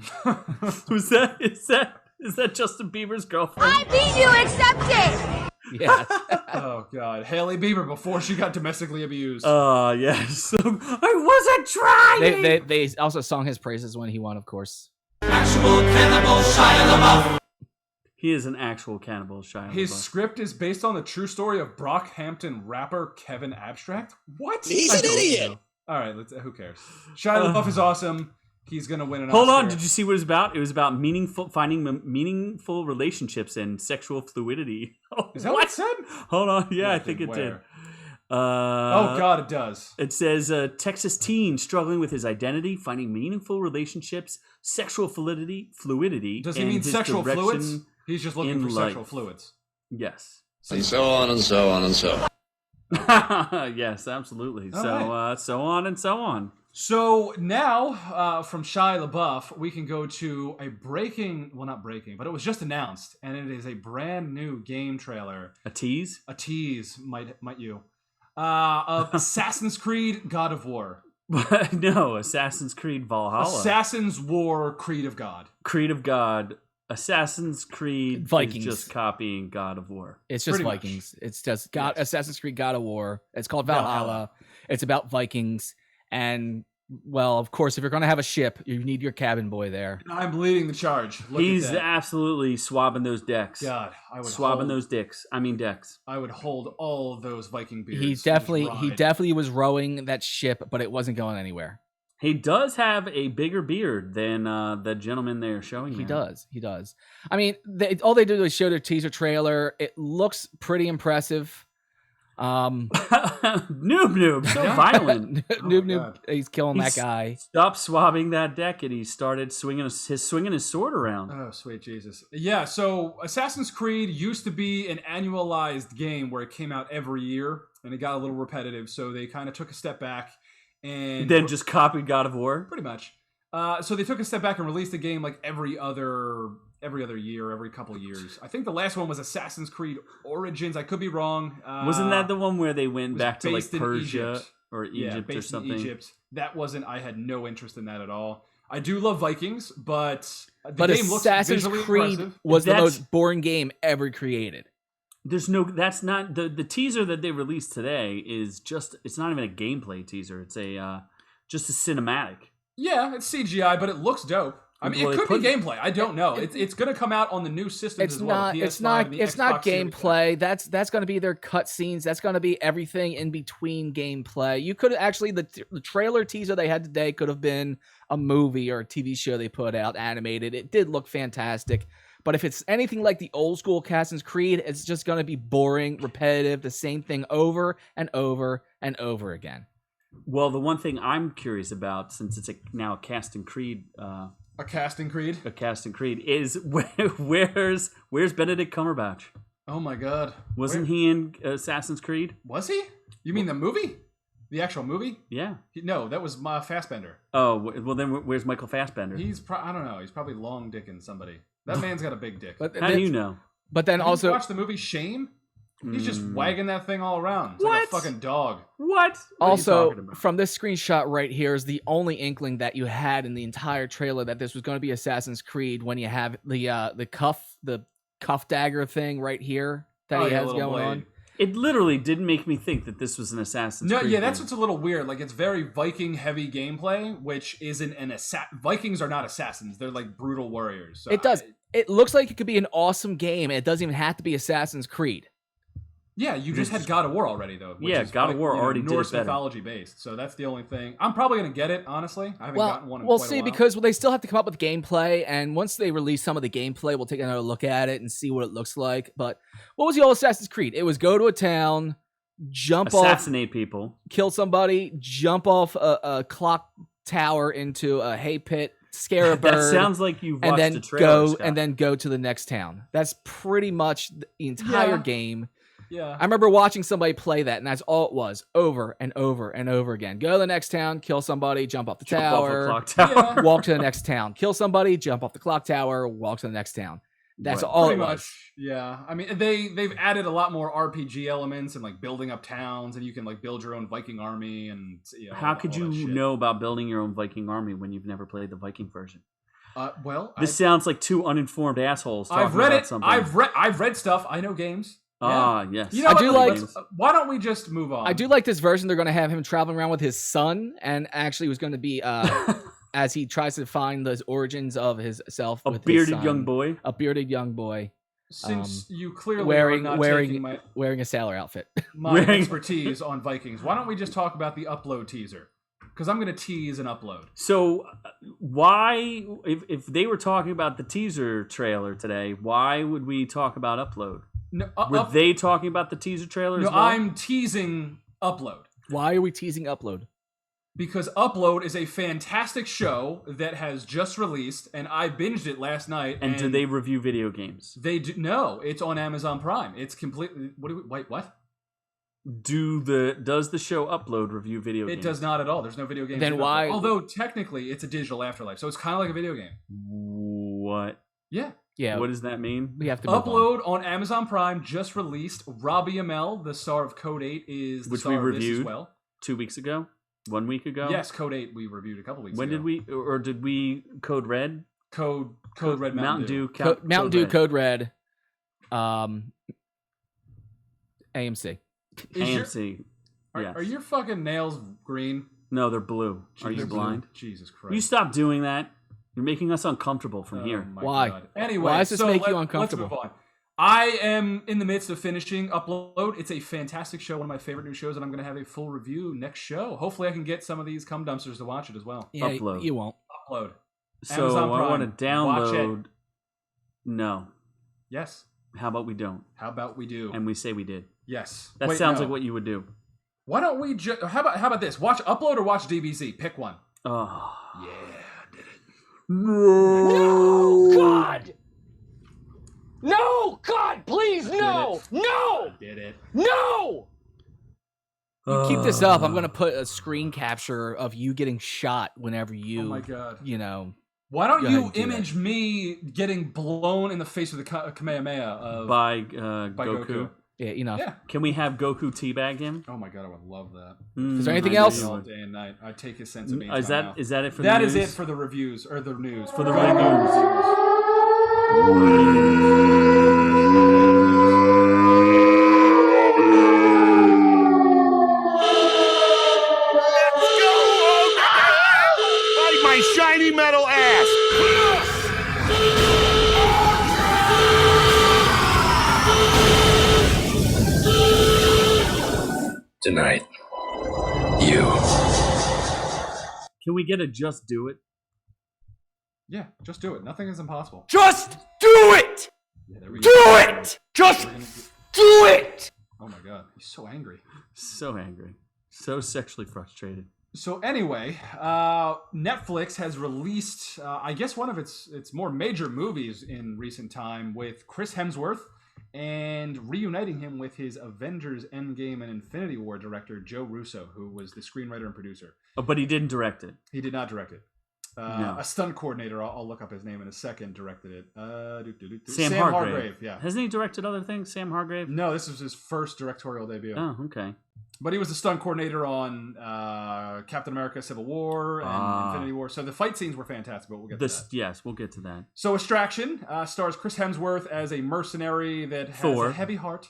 Is that Justin Bieber's girlfriend? You accept it! Yes. Oh god. Haley Bieber before she got domestically abused. Yes. I wasn't trying! They also sung his praises when he won, of course. Actual cannibal Shia LaBeouf. He is an actual cannibal, Shyah. His LaBeouf. script is based on the true story of Brockhampton rapper Kevin Abstract. What? He's I an don't idiot. know. All right, who cares? Shia LaBeouf is awesome. He's gonna win an Hold Oscar. on, did you see what it was about? It was about finding meaningful relationships and sexual fluidity. Is that what it said? Hold on, yeah, I Look think at it did. where. Oh god, it does. It says Texas teen struggling with his identity, finding meaningful relationships, sexual fluidity. Does he and mean his sexual direction fluids? He's just looking in for sexual life. fluids. Yes. And so on and so on and so. Yes, absolutely. All So on and so on. So now, from Shia LaBeouf, we can go to a not breaking, but it was just announced, and it is a brand new game trailer. A tease? A tease, might you? Of Assassin's Creed God of War. No, Assassin's Creed Valhalla. Assassin's War Creed of God. Creed of God. Assassin's Creed Vikings. is just copying God of War. It's just Pretty much. Vikings. It's just Assassin's Creed God of War. It's called Valhalla. It's about Vikings. And, well, of course, if you're going to have a ship, you need your cabin boy there. I'm leading the charge. Look He's at that. absolutely swabbing those decks. God, I would Swabbing hold, those dicks. I mean decks. I would hold all of those Viking beers. He and definitely just ride. was rowing that ship, but it wasn't going anywhere. He does have a bigger beard than the gentleman they're showing He there. does. He does. I mean, all they did was show their teaser trailer. It looks pretty impressive. Noob, so violent. Noob, God. he's killing that guy. Stopped swabbing that deck and he started swinging his sword around. Oh, sweet Jesus. Yeah, so Assassin's Creed used to be an annualized game where it came out every year, and it got a little repetitive, so they kind of took a step back and... Then just copied God of War. Pretty much. So they took a step back and released a game like every other year, every couple years. I think the last one was Assassin's Creed Origins. I could be wrong. Wasn't that the one where they went was back to like based in Persia Egypt. or Egypt or based something? in Egypt. That wasn't... I had no interest in that at all. I do love Vikings, but the But game looks Assassin's visually Creed impressive. was the That's- most boring game ever created. That's not the teaser that they released today is just, it's not even a gameplay teaser. It's a just a cinematic. Yeah, it's CGI, but it looks dope. I mean, Well, it they could be put- gameplay. I don't know. It's going to come out on the new systems It's as well. not. the It's PS5 not. and the It's not Xbox Series X. gameplay. That's going to be their cutscenes. That's going to be everything in between gameplay. You could actually the trailer teaser they had today could have been a movie or a TV show they put out animated. It did look fantastic. But if it's anything like the old school Assassin's Creed, it's just going to be boring, repetitive, the same thing over and over and over again. Well, the one thing I'm curious about, since it's now a casting Creed, A casting Creed? is where's Benedict Cumberbatch? Oh my god. Wasn't he in Assassin's Creed? Was he? You mean the movie? The actual movie? Yeah. No, that was Fassbender. Oh, well then where's Michael Fassbender? I don't know. He's probably long dicking somebody. That man's got a big dick. But How do you know? But then Have you also, watched the movie Shame? He's just wagging that thing all around. It's What? like a fucking dog. What? What are you also talking about? from this screenshot right here is the only inkling that you had in the entire trailer that this was going to be Assassin's Creed when you have the cuff dagger thing right here that he yeah, has little going blade. on. It literally didn't make me think that this was an Assassin's No, Creed. yeah, that's game. what's a little weird. Like, it's very Viking heavy gameplay, which isn't an Vikings are not assassins. They're like brutal warriors. So It does. It looks like it could be an awesome game. It doesn't even have to be Assassin's Creed. Yeah, you just had God of War already, though. Which Yeah, is God of War already did it Norse better. mythology based. So that's the only thing. I'm probably gonna get it. Honestly, I haven't gotten one. In We'll quite see a while. because they still have to come up with gameplay, and once they release some of the gameplay, we'll take another look at it and see what it looks like. But what was the old Assassin's Creed? It was go to a town, jump off, assassinate people, kill somebody, jump off a clock tower into a hay pit, scare a bird. That sounds like you've watched and then the trailer, Scott. and then go to the next town. That's pretty much the entire game. Yeah. I remember watching somebody play that, and that's all it was, over and over and over again. Go to the next town, kill somebody, jump off the Jump off a tower, clock tower. walk to the next town, kill somebody, jump off the clock tower, walk to the next town. That's Right. all Pretty it much. was. Yeah. I mean, they've added a lot more RPG elements and like building up towns, and you can like build your own Viking army and How could all that you shit. know about building your own Viking army when you've never played the Viking version? Well, This sounds like two uninformed assholes talking I've read about it. something. I've read stuff. I know games. Yeah. Yes. You know I what, do let's- like- Why don't we just move on? I do like this version. They're going to have him traveling around with his son, and actually was going to be as he tries to find the origins of himself. A with his bearded son. young boy. A bearded young boy Since you clearly are wearing not taking wearing a sailor outfit. my Wearing- expertise on Vikings, why don't we just talk about the upload teaser? Because I'm going to tease an upload. So why, if they were talking about the teaser trailer today, why would we talk about Upload? No, Were they talking about the teaser trailer no as well? I'm teasing Upload. Why are we teasing Upload? Because Upload is a fantastic show that has just released, and I binged it last night. And do they review video games? They do. No, it's on Amazon Prime. It's completely. Wait, what? Does the show Upload review video games? It does not at all. There's no video games. Then in why- Upload. Although technically, it's a digital afterlife, so it's kind of like a video game. What? Yeah. Yeah, What does that mean? we have to move on. Upload on Amazon Prime just released. Robbie Amell, the star of Code 8, is the Which star we of this reviewed. as well. 2 weeks ago? 1 week ago? Yes, Code 8 we reviewed a couple weeks When ago. did we, or did we Code Red? Code Red Mountain Dew. Mountain Dew Code Red, AMC. AMC. Are, Yes. are your fucking nails green? No, they're blue. Are you They're blue. blind? Jesus Christ. You stop doing that. You're making us uncomfortable from Oh here. my Why? God. Anyway, Why does this so make you let's uncomfortable? move on. I am in the midst of finishing Upload. It's a fantastic show, one of my favorite new shows, and I'm going to have a full review next show. Hopefully, I can get some of these cum dumpsters to watch it as well. Yeah, Upload. you won't. Upload. So Amazon I want Prime. to Watch it. download. No. Yes. How about we don't? How about we do? And we say we did. Yes. That Wait, sounds no. like what you would do. Why don't we just? How about this? Watch Upload or watch DBZ. Pick one. Oh. Yeah, I did it. No, God! No, God, please, no! No! Did it. No! You keep this up, I'm going to put a screen capture of you getting shot whenever you, Oh my God. you know. Why don't Go you ahead and do image me getting blown in the face with a Kamehameha of By by Goku. Yeah, enough. Yeah. Can we have Goku teabag him? Oh my God, I would love that. Is there anything I know else? you All would. day and night. I take his sense of being. Is that it for That the is news? it for the reviews or the news For the Go to reviews. Like my shiny metal ass! Tonight, you. Can we get a just do it? Yeah, just do it. Nothing is impossible. Just do it! Yeah, there we Do go. it! Just We're gonna do it! Oh my God, he's so angry. So angry. So sexually frustrated. So anyway, Netflix has released, I guess, one of its more major movies in recent time with Chris Hemsworth, and reuniting him with his Avengers Endgame and Infinity War director Joe Russo, who was the screenwriter and producer. Oh, but he didn't direct it. He did not direct it. No. A stunt coordinator, I'll look up his name in a second, directed it. Sam Hargrave. Hargrave. Yeah. Hasn't he directed other things, Sam Hargrave? No, this was his first directorial debut. Oh, okay. But he was the stunt coordinator on Captain America: Civil War and Infinity War. So the fight scenes were fantastic, but we'll get to that. Yes, we'll get to that. So Extraction stars Chris Hemsworth as a mercenary that has Thor. a heavy heart,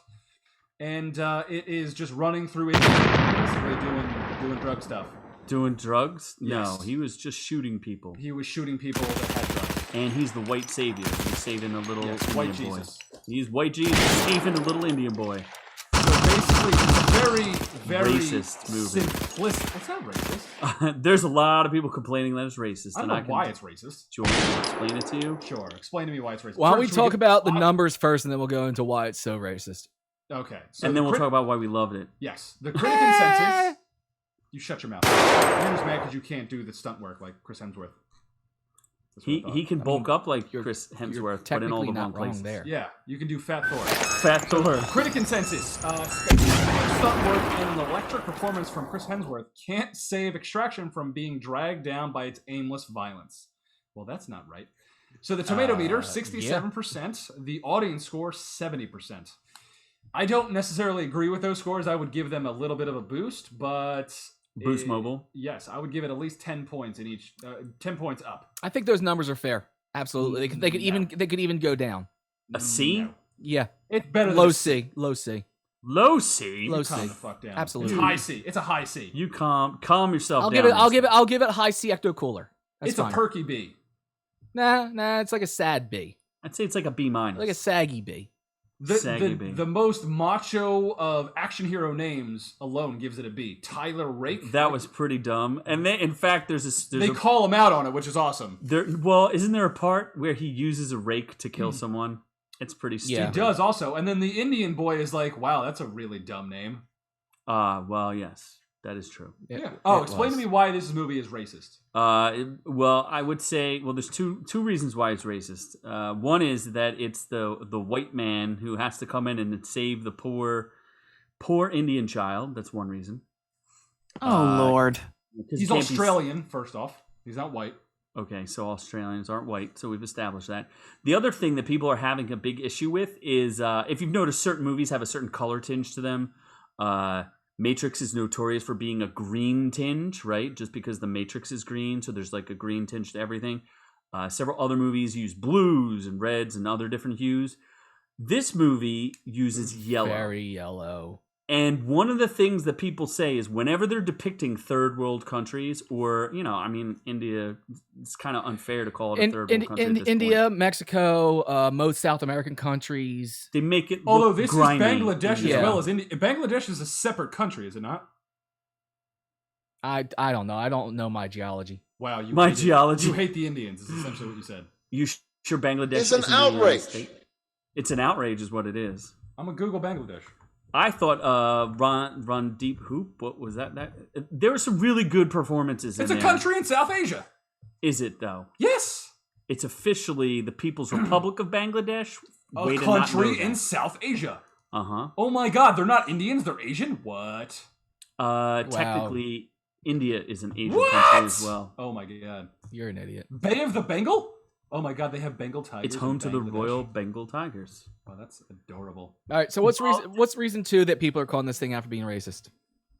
and it is just running through India, basically doing drug stuff. Doing drugs? No, Yes. he was just shooting people. He was shooting people that had drugs. And he's the white savior. He's saving a little Yes, Indian white boy. Jesus. He's white Jesus saving a little Indian boy. So basically, it's a very, very Racist movie. simplistic. It's not racist. There's a lot of people complaining that it's racist. I don't and know why it's racist. Do you want me to explain it to you? Sure, explain to me why it's racist. Why don't we First, should talk get- about the numbers first, and then we'll go into why it's so racist? Okay. So and then we'll talk about why we loved it. Yes. The critic consensus... You shut your mouth. You're just mad because you can't do the stunt work like Chris Hemsworth. He can bulk up like Chris Hemsworth, but in all the wrong places. there. Yeah, you can do Fat Thor. Fat Thor. Critic consensus. Stunt work and an electric performance from Chris Hemsworth can't save Extraction from being dragged down by its aimless violence. Well, that's not right. So the tomato meter, 67%. The audience score, 70%. I don't necessarily agree with those scores. I would give them a little bit of a boost, but... Boost Mobile? Yes, I would give it at least 10 points in each. 10 points up. I think those numbers are fair. Absolutely. They could even go down. A C? No. Yeah. It's better than Low C. Low C? Low C. Calm the fuck down. Absolutely. It's high C. It's a high C. You calm yourself I'll down. give it high C ecto cooler. That's It's fine. a perky B. Nah, it's like a sad B. I'd say it's like a B-. Like a saggy B. The most macho of action hero names alone gives it a B. Tyler Rake. That was pretty dumb. And in fact, they call him out on it, which is awesome. Well, isn't there a part where he uses a rake to kill someone? It's pretty stupid. Yeah. He does also. And then the Indian boy is like, wow, that's a really dumb name. Well, yes. That is true. Yeah. Oh, explain to me why this movie is racist. Well, I would say, there's two reasons why it's racist. One is that it's the white man who has to come in and save the poor Indian child. That's one reason. Oh, Lord. He's Australian, first off. He's not white. Okay, so Australians aren't white, so we've established that. The other thing that people are having a big issue with is, if you've noticed, certain movies have a certain color tinge to them. Matrix is notorious for being a green tinge, right? Just because the Matrix is green, so there's like a green tinge to everything. Several other movies use blues and reds and other different hues. This movie uses yellow. Very yellow. And one of the things that people say is whenever they're depicting third world countries, or, India, it's kind of unfair to call it a third world country. India, Mexico, most South American countries. They make it Although look this grimy. is Bangladesh as well as India. Bangladesh is a separate country, is it not? I don't know. I don't know my geology. Wow, you hate the Indians, is essentially what you said. You sure Bangladesh It's an isn't the United outrage. States? It's an outrage is what it is. I'm going to Google Bangladesh. I thought Randeep Hoop, what was that? There were some really good performances in there. It's a country in South Asia. Is it, though? Yes. It's officially the People's Republic of Bangladesh. A country in South Asia. Uh-huh. Oh my god, they're not Indians, they're Asian? What? Technically, India is an Asian What? country as well. Oh my god. You're an idiot. Bay of the Bengal? Oh my god, they have Bengal tigers. It's home in to the Bangladesh. Royal Bengal Tigers. Oh, that's adorable. All right, so what's reason two that people are calling this thing out for being racist?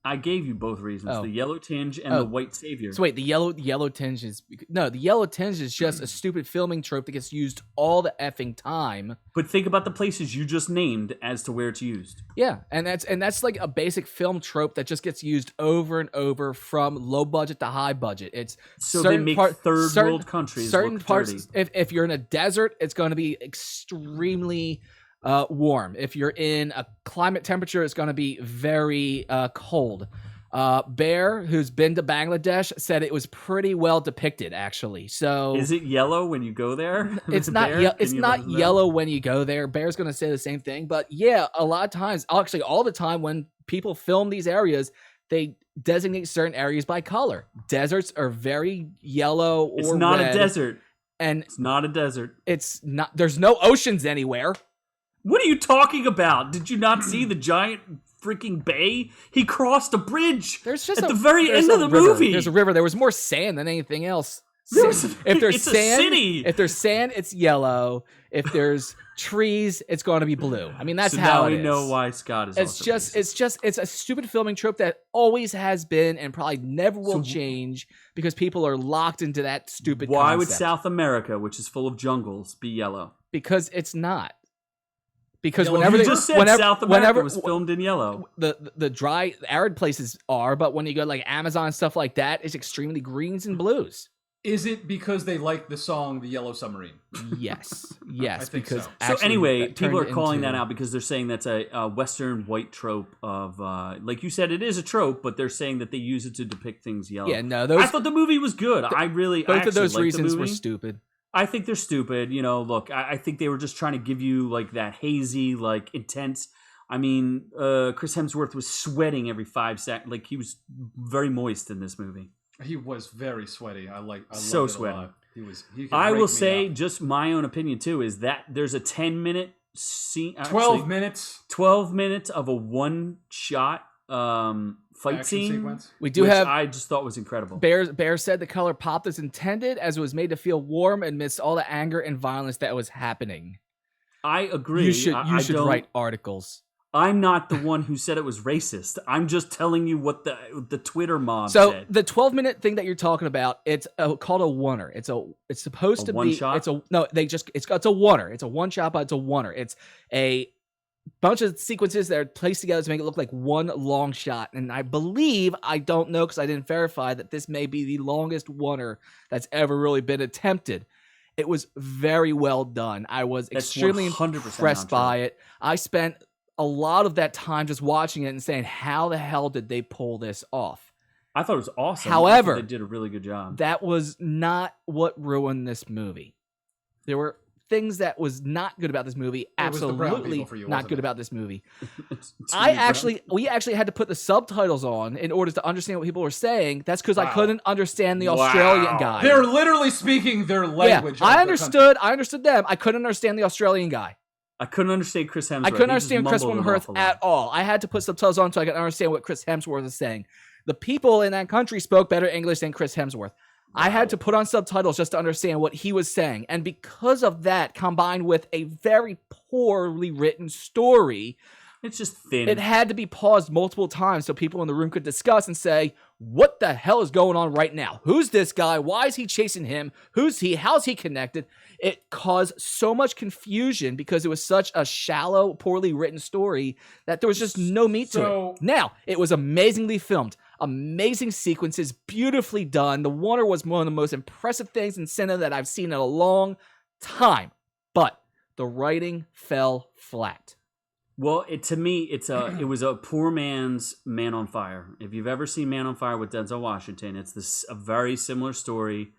I gave you both reasons: Oh. the yellow tinge and the white savior. So wait, the yellow tinge is the yellow tinge is just a stupid filming trope that gets used all the effing time. But think about the places you just named as to where it's used. Yeah, and that's like a basic film trope that just gets used over and over from low budget to high budget. It's So they make third world countries certain look parts. dirty. If you're in a desert, it's going to be extremely warm. If you're in a climate temperature, it's going to be very cold. Bear, who's been to Bangladesh, said it was pretty well depicted, actually. So Is it yellow when you go there? it's not. It's not yellow when you go there. Bear's going to say the same thing, but yeah, a lot of times, actually, all the time when people film these areas, they designate certain areas by color. Deserts are very yellow or It's not red, a desert. and It's not a desert. it's not. There's no oceans anywhere. What are you talking about? Did you not see the giant freaking bay? He crossed a bridge There's just at the very end of the river. movie. There's a river. There was more sand than anything else. It's If a city. if there's sand, it's yellow. If there's trees, it's going to be blue. I mean, that's so how now it we is. know why Scott is. It's also racist. it's a stupid filming trope that always has been and probably never will change because people are locked into that stupid. Why would concept. South America, which is full of jungles, be yellow? Because it's not. Because Yellow whenever You they just said South America whenever was filmed in yellow. the dry arid places are, but when you go like Amazon and stuff like that, it's extremely greens and blues. Is it because they like the song The Yellow Submarine? Yes, I think because so. So actually anyway, that people are turned calling into- that out because they're saying that's a Western white trope of, like you said, it is a trope, but they're saying that they use it to depict things yellow. Yeah, no, those I thought the movie was good. I both actually of those liked the reasons were movie. stupid. I think they're stupid. You know, look, I think they were just trying to give you like that hazy, like intense I mean, Chris Hemsworth was sweating every 5 seconds. Like, he was very moist in this movie. He was very sweaty. I So loved it sweaty. a lot. He could I rake will me say, up. just my own opinion too, is that there's a 10-minute scene. 12 minutes 12 minutes of a one-shot fight action scene. sequence. We do which have I just thought was incredible. Bear said the color popped as intended, as it was made to feel warm amidst all the anger and violence that was happening. I agree. You should I don't- write articles. I'm not the one who said it was racist. I'm just telling you what the Twitter mob So said. the 12-minute thing that you're talking about, it's called a oneer. It's supposed A to one be. shot? It's a oneer. It's a one shot, but it's a oneer. It's a bunch of sequences that are placed together to make it look like one long shot. And I believe, I don't know because I didn't verify, that this may be the longest oneer that's ever really been attempted. It was very well done. I was That's extremely 100% impressed not true. by it. I spent a lot of that time just watching it and saying, how the hell did they pull this off? I thought it was awesome. However, I thought they did a really good job. That was not what ruined this movie. There were things that was not good about this movie. It was the brown Absolutely people for you, not wasn't good it? about this movie. It's We actually had to put the subtitles on in order to understand what people were saying. That's because I Wow. couldn't understand the Wow. Australian guy. They're literally speaking their language. Yeah, I of the country. understood them. I couldn't understand the Australian guy. I couldn't understand Chris Hemsworth. I couldn't He just understand Chris mumbled an Hemsworth awful lot. at all. I had to put subtitles on so I could understand what Chris Hemsworth is saying. The people in that country spoke better English than Chris Hemsworth. I had to put on subtitles just to understand what he was saying. And because of that, combined with a very poorly written story, It's just thin. it had to be paused multiple times so people in the room could discuss and say, what the hell is going on right now? Who's this guy? Why is he chasing him? Who's he? How's he connected? It caused so much confusion because it was such a shallow, poorly written story that there was just no meat to So- it. Now, it was amazingly filmed. Amazing sequences, beautifully done. The water was one of the most impressive things in cinema that I've seen in a long time. But the writing fell flat. Well, to me, it was a poor man's Man on Fire. If you've ever seen Man on Fire with Denzel Washington, it's a very similar story.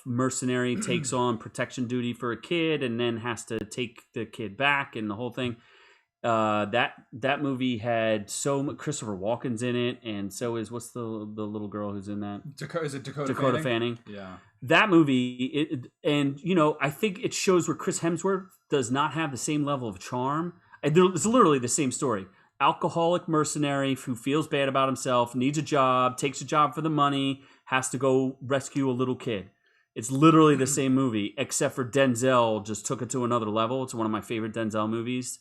Mercenary takes on protection duty for a kid and then has to take the kid back and the whole thing. That movie had so much. Christopher Walken's in it, and so is what's the little girl who's in that? Is it Dakota Fanning. Yeah. That movie, and I think it shows where Chris Hemsworth does not have the same level of charm. And it's literally the same story. Alcoholic mercenary who feels bad about himself, needs a job, takes a job for the money, has to go rescue a little kid. It's literally the same movie, except for Denzel just took it to another level. It's one of my favorite Denzel movies.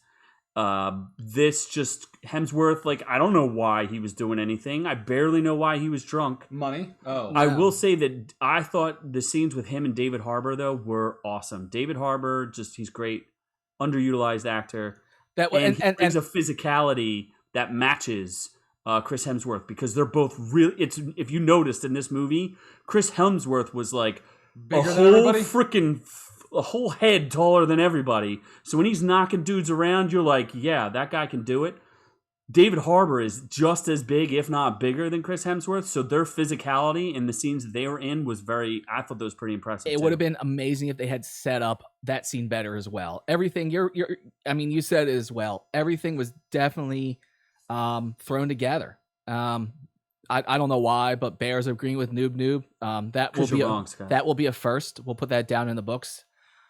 This just Hemsworth, like, I don't know why he was doing anything. I barely know why he was drunk. Money? Oh. I will say that I thought the scenes with him and David Harbour, though, were awesome. David Harbour, he's great, underutilized actor. That And he brings a physicality that matches Chris Hemsworth because they're both really. If you noticed in this movie, Chris Hemsworth was like Bigger than everybody? a whole head taller than everybody. So when he's knocking dudes around, you're like, yeah, that guy can do it. David Harbour is just as big, if not bigger, than Chris Hemsworth. So their physicality in the scenes that they were in was I thought that was pretty impressive. It would have been amazing if they had set up that scene better as well. Everything you said it as well. Everything was definitely thrown together. I don't know why, but Bears agreeing with Noob. That will be a first. We'll put that down in the books.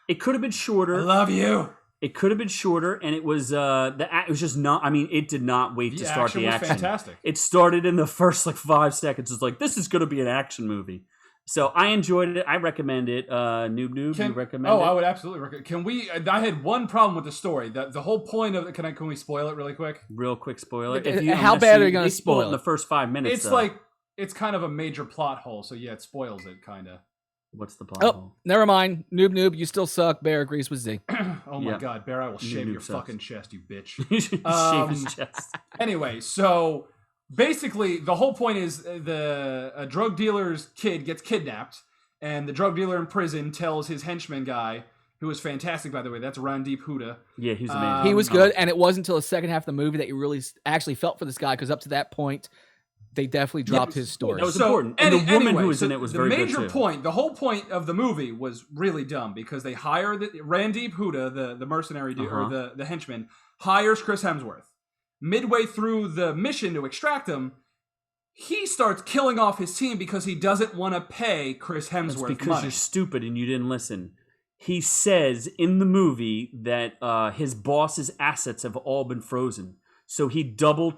It could have been shorter. I love you. It could have been shorter, and it was it was just not. I mean, it did not wait to start the was action. fantastic. It started in the first 5 seconds. It's like, this is going to be an action movie. So I enjoyed it. I recommend it. Noob, you recommend it? I would absolutely recommend. Can we? I had one problem with the story. The whole point of it. Can we spoil it really quick? Real quick spoiler. How bad are you going to spoil it? In the first 5 minutes? It's though. it's kind of a major plot hole. So yeah, it spoils it kind of. What's the plot Oh, hole? never mind. Noob, you still suck. Bear agrees with Z. Oh my Yeah. God, Bear! I will shave Noob your sucks. fucking chest, you bitch. Shave his chest. Anyway, so basically, the whole point is a drug dealer's kid gets kidnapped, and the drug dealer in prison tells his henchman guy, who was fantastic, by the way. That's Randeep Hooda. Yeah, he's amazing. He was good, and it wasn't until the second half of the movie that you really actually felt for this guy, because up to that point, they definitely dropped his story. That was important. And the woman who was in it was very good, too. The whole point of the movie was really dumb because they hire Randeep Hooda, the mercenary dude, or the henchman, hires Chris Hemsworth. Midway through the mission to extract him, he starts killing off his team because he doesn't want to pay Chris Hemsworth That's because money. you're stupid and you didn't listen. He says in the movie that his boss's assets have all been frozen. So he double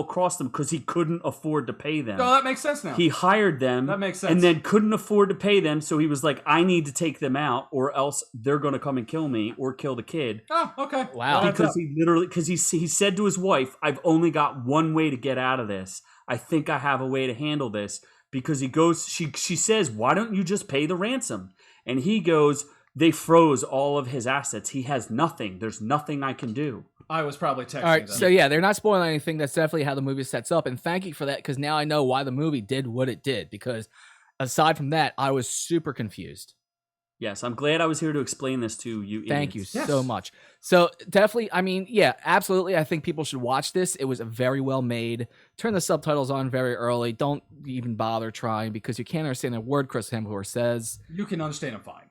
crossed them because he couldn't afford to pay them. Oh, that makes sense now. He hired them. That makes sense. And then couldn't afford to pay them, so he was like, I need to take them out or else they're going to come and kill me or kill the kid. Oh, okay. Wow. Because he said to his wife, I've only got one way to get out of this. I think I have a way to handle this. Because she says, why don't you just pay the ransom? And he goes, they froze all of his assets. He has nothing. There's nothing I can do. I was probably texting All right, them. so yeah, they're not spoiling anything. That's definitely how the movie sets up. And thank you for that, because now I know why the movie did what it did. Because aside from that, I was super confused. Yes, I'm glad I was here to explain this to you. Thank you idiots. so much. So definitely, I mean, yeah, absolutely. I think people should watch this. It was very well made. Turn the subtitles on very early. Don't even bother trying because you can't understand a word Chris Hemsworth says. You can understand him fine.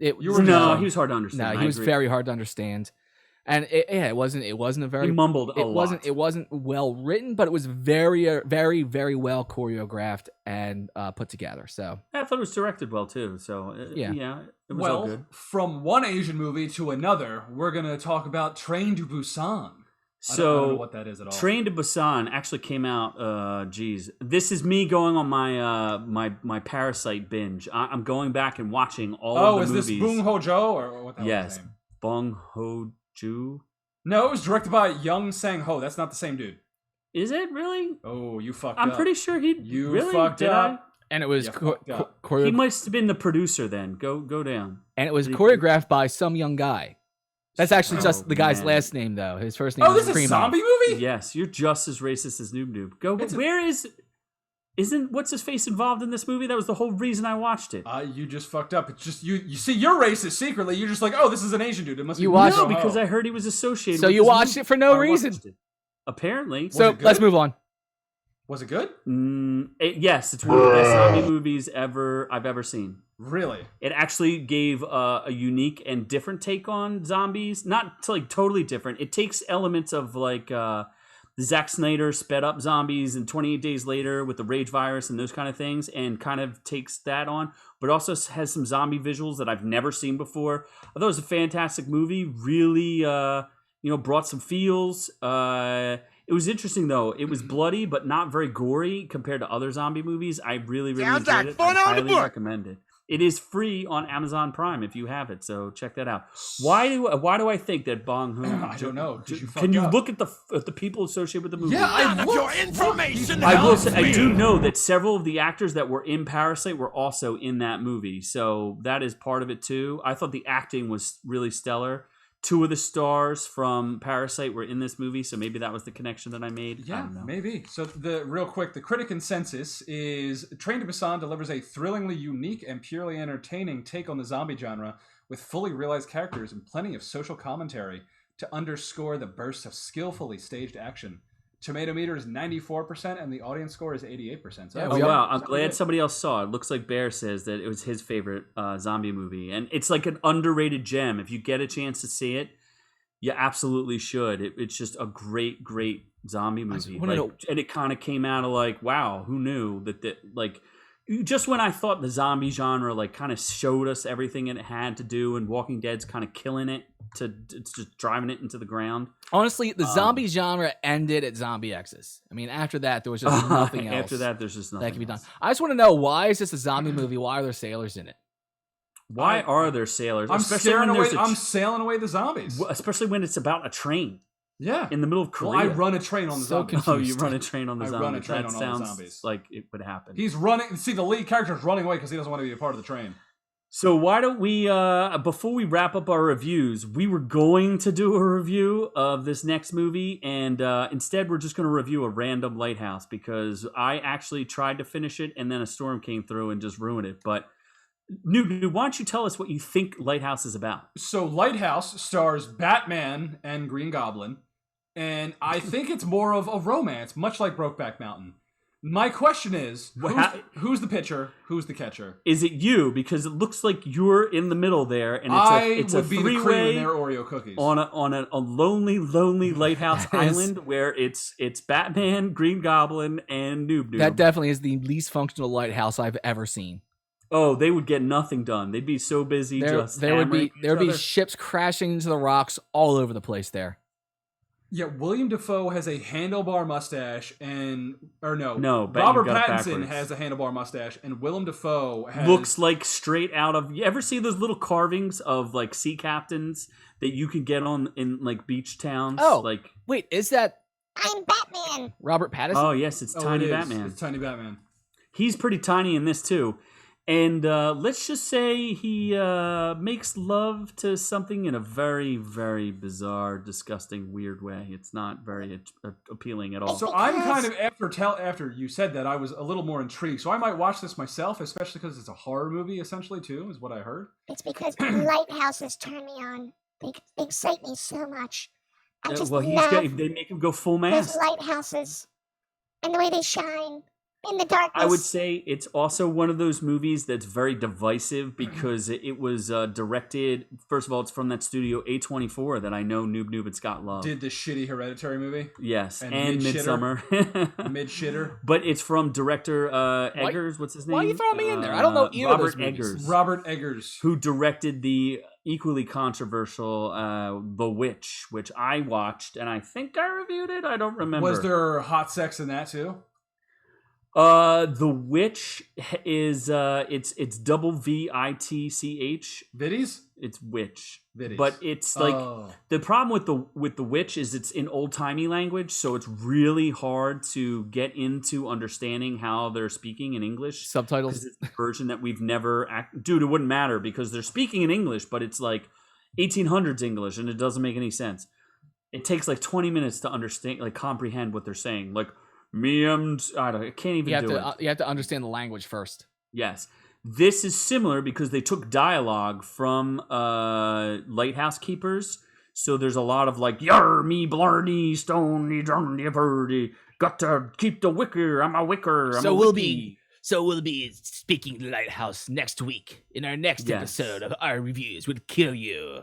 No, he was hard to understand. No, I he was agree. very hard to understand. And it wasn't a very He mumbled a lot. It wasn't well written, but it was very, very, very well choreographed and put together. So I thought it was directed well too. So Yeah. it was all Well, good. from one Asian movie to another, we're going to talk about Train to Busan. I don't know what that is at all. Train to Busan actually came out. This is me going on my my Parasite binge. I'm going back and watching all of the movies. Is this Bong Ho-jo or what the hell is Yes, his name? Bong Ho-ju. No, it was directed by Young Sang-ho. That's not the same dude. Is it really? Oh, you fucked I'm up. pretty sure he. You really? fucked Did up. and it was Yeah, fucked up. He must have been the producer then. Go down. and it was Did he- choreographed by some young guy. That's actually just Oh, the guy's man. last name though. His first name Oh, is this is a Primo. zombie movie? Yes, you're just as racist as Noob Noob. Go. Isn't what's his face involved in this movie? That was the whole reason I watched it. You just fucked up. It's just you see you're racist secretly. You're just like, oh, this is an Asian dude. It must You be watched- No, Bong Ho-ho. because I heard he was associated. So with you this watched movie. it for no I reason. watched it. Apparently. Was So it good? let's move on. Was it good? Yes, it's one of the best zombie movies I've ever seen. Really? It actually gave a unique and different take on zombies. Not like totally different. It takes elements of like the Zack Snyder sped up zombies and 28 Days Later with the rage virus and those kind of things, and kind of takes that on, but also has some zombie visuals that I've never seen before. I thought it was a fantastic movie. Really, brought some feels. It was interesting though. It was bloody, but not very gory compared to other zombie movies. I really Sounds enjoyed like it. fun I on the highly book. recommend it. It is free on Amazon Prime if you have it, so check that out. Why do I think that Bong Ho? I don't know. 'Cause you Can fucked you up. look at the people associated with the movie? Yeah, I None of looked. your information I will helps say, I me. do know that several of the actors that were in Parasite were also in that movie, so that is part of it too. I thought the acting was really stellar. Two of the stars from Parasite were in this movie, so maybe that was the connection that I made. I Yeah, don't know. maybe. So real quick, the critic consensus is Train to Busan delivers a thrillingly unique and purely entertaining take on the zombie genre with fully realized characters and plenty of social commentary to underscore the bursts of skillfully staged action. Tomato meter is 94% and the audience score is 88%. So Yeah, Oh we wow! are- I'm glad somebody else saw it. Looks like Bear says that it was his favorite zombie movie, and it's like an underrated gem. If you get a chance to see it, you absolutely should. It's just a great zombie movie. wanna know- And it kind of came out of like, wow, who knew that like. Just when I thought the zombie genre like kind of showed us everything it had to do, and Walking Dead's kind of killing it it's just driving it into the ground. Honestly, the zombie genre ended at Zombie X's. I mean, after that, there was just nothing else. After that, there's just nothing that can be done. else. I just want to know, why is this a zombie movie? Why are there sailors in it? Why are there sailors? I'm Especially scaring when away. there's a I'm sailing away the zombies. especially when it's about a train Yeah. in the middle of Well, Korea. I run a train on the So zombies. Oh, you run a train on the I zombies. run a train That on all the sounds zombies. like it would happen. He's running. See, the lead character's running away because he doesn't want to be a part of the train. So why don't we, before we wrap up our reviews, we were going to do a review of this next movie, and instead we're just going to review a random Lighthouse because I actually tried to finish it, and then a storm came through and just ruined it. But Noob, why don't you tell us what you think Lighthouse is about? So Lighthouse stars Batman and Green Goblin, and I think it's more of a romance, much like Brokeback Mountain. My question is, How- who's the pitcher? Who's the catcher? Is it you? Because it looks like you're in the middle there, and it's would a be the cream in three-way their Oreo cookies. on a lonely lighthouse island where it's Batman, Green Goblin, and Noob. That definitely is the least functional lighthouse I've ever seen. Oh, they would get nothing done. They'd be so busy just There would hammering be each other. ships crashing into the rocks all over the place there. Yeah, William Dafoe has a handlebar mustache, No, but Robert you got it Pattinson backwards. has a handlebar mustache, and Willem Dafoe has Looks like straight out of. You ever see those little carvings of like sea captains that you can get on in like beach towns? Oh. like Wait, is that I'm Batman. Robert Pattinson? oh yes, it's Oh, Tiny it is. Batman. It's Tiny Batman. He's pretty tiny in this too. And let's just say he makes love to something in a very, very bizarre, disgusting, weird way. It's not very appealing at all. So I'm kind of after you said that, I was a little more intrigued. So I might watch this myself, especially because it's a horror movie, essentially too, is what I heard. It's because lighthouses turn me on. They excite me so much. I just well, love they make him go full those mast. lighthouses and the way they shine in the darkness. I would say it's also one of those movies that's very divisive because it was directed. First of all, it's from that studio A24 that I know Noob and Scott love. Did the shitty Hereditary movie? Yes, and and Midshitter. Midsummer. Mid shitter. But it's from director Eggers. What's his name? Why are you throwing me in there? I don't know either of Robert those movies. Eggers, Robert Eggers. who directed the equally controversial The Witch, which I watched and I think I reviewed it. I don't remember. Was there hot sex in that too? The Witch is it's double VITCH. Viddies? It's witch. Viddies. But it's like Oh. the problem with the witch is it's in old timey language, so it's really hard to get into understanding how they're speaking in English. Subtitles. Because it's a version that we've never dude, it wouldn't matter because they're speaking in English, but it's like 1800s English and it doesn't make any sense. It takes like 20 minutes to understand, like comprehend what they're saying. Like I can't even do it. You have to understand the language first. Yes. This is similar because they took dialogue from Lighthouse Keepers. So there's a lot of like, yar, me, blarney, stony, drumny, birdie, got to keep the wicker, I'm a wicker, I'm a wiki. we'll be speaking Lighthouse next week in our next Yes. episode of Our Reviews Would Kill You.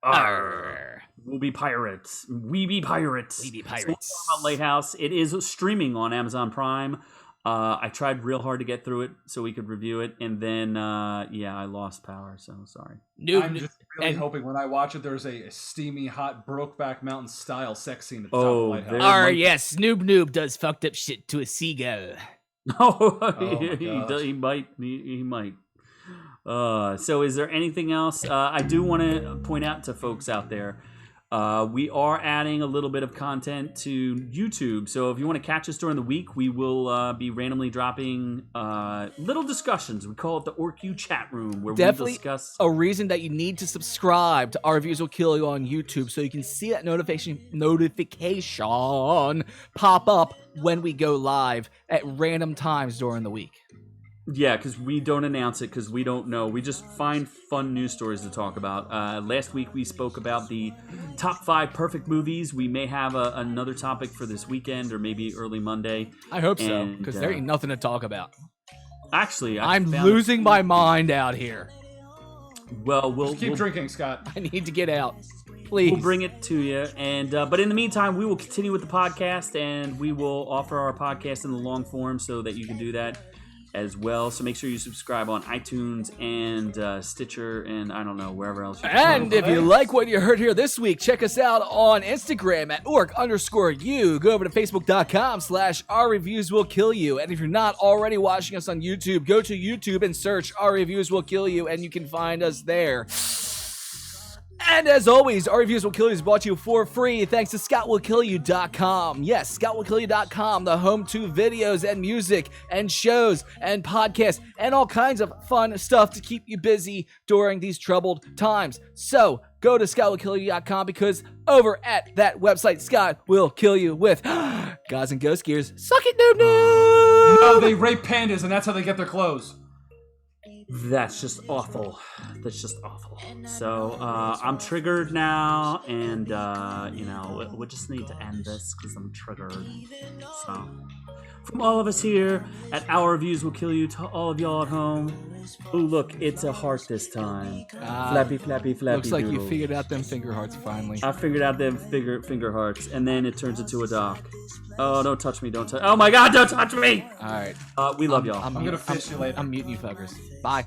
Arr. We'll be pirates. We be pirates. We be So we'll talk pirates. about Lighthouse. It is streaming on Amazon Prime. I tried real hard to get through it so we could review it, and then I lost power. So sorry. I'm just really hoping when I watch it, there's a steamy, hot Brokeback Mountain style sex scene at the top Oh, of Lighthouse. there- Arr, Mike- yes, Noob does fucked up shit to a seagull. Oh, my gosh. he might. He might. So is there anything else? I do want to point out to folks out there, we are adding a little bit of content to YouTube. So if you want to catch us during the week, we will be randomly dropping little discussions. We call it the OrkU chat room, where Definitely we discuss. a reason that you need to subscribe to Our Reviews Will Kill You on YouTube so you can see that notification pop up when we go live at random times during the week. Yeah, because we don't announce it because we don't know. We just find fun news stories to talk about. Last week we spoke about the top 5 perfect movies. We may have another topic for this weekend or maybe early Monday. I hope so, And, because there ain't nothing to talk about. Actually, I'm found losing my mind out here. Well, we'll Just keep drinking, Scott. I need to get out. Please. We'll bring it to you, and but in the meantime, we will continue with the podcast, and we will offer our podcast in the long form so that you can do that as well. So make sure you subscribe on iTunes and Stitcher, and I don't know, wherever else. And if you like what you heard here this week, check us out on Instagram at ork_u. Go over to facebook.com/Our Reviews Will Kill You. And if you're not already watching us on YouTube, go to YouTube and search Our Reviews Will Kill You, and you can find us there. And as always, Our Reviews Will Kill You is brought to you for free thanks to ScottWillKillYou.com. Yes, ScottWillKillYou.com, the home to videos and music and shows and podcasts and all kinds of fun stuff to keep you busy during these troubled times. So go to ScottWillKillYou.com because over at that website, Scott will kill you with Guys and Ghost Gears. Suck it, noob noob! No, they rape pandas, and that's how they get their clothes. That's just awful. That's just awful. So I'm triggered now, and we just need to end this because I'm triggered. So From all of us here at Our Reviews Will Kill You to all of y'all at home. Ooh, look, it's a heart this time. Flappy, flappy, flappy. Looks like you doodle. figured out them finger hearts finally. I figured out them finger hearts, and then it turns into a dock. Oh, don't touch me, don't touch. Oh my God, don't touch me! All right. We love y'all. I'm gonna fish you later. I'm muting you fuckers. Bye.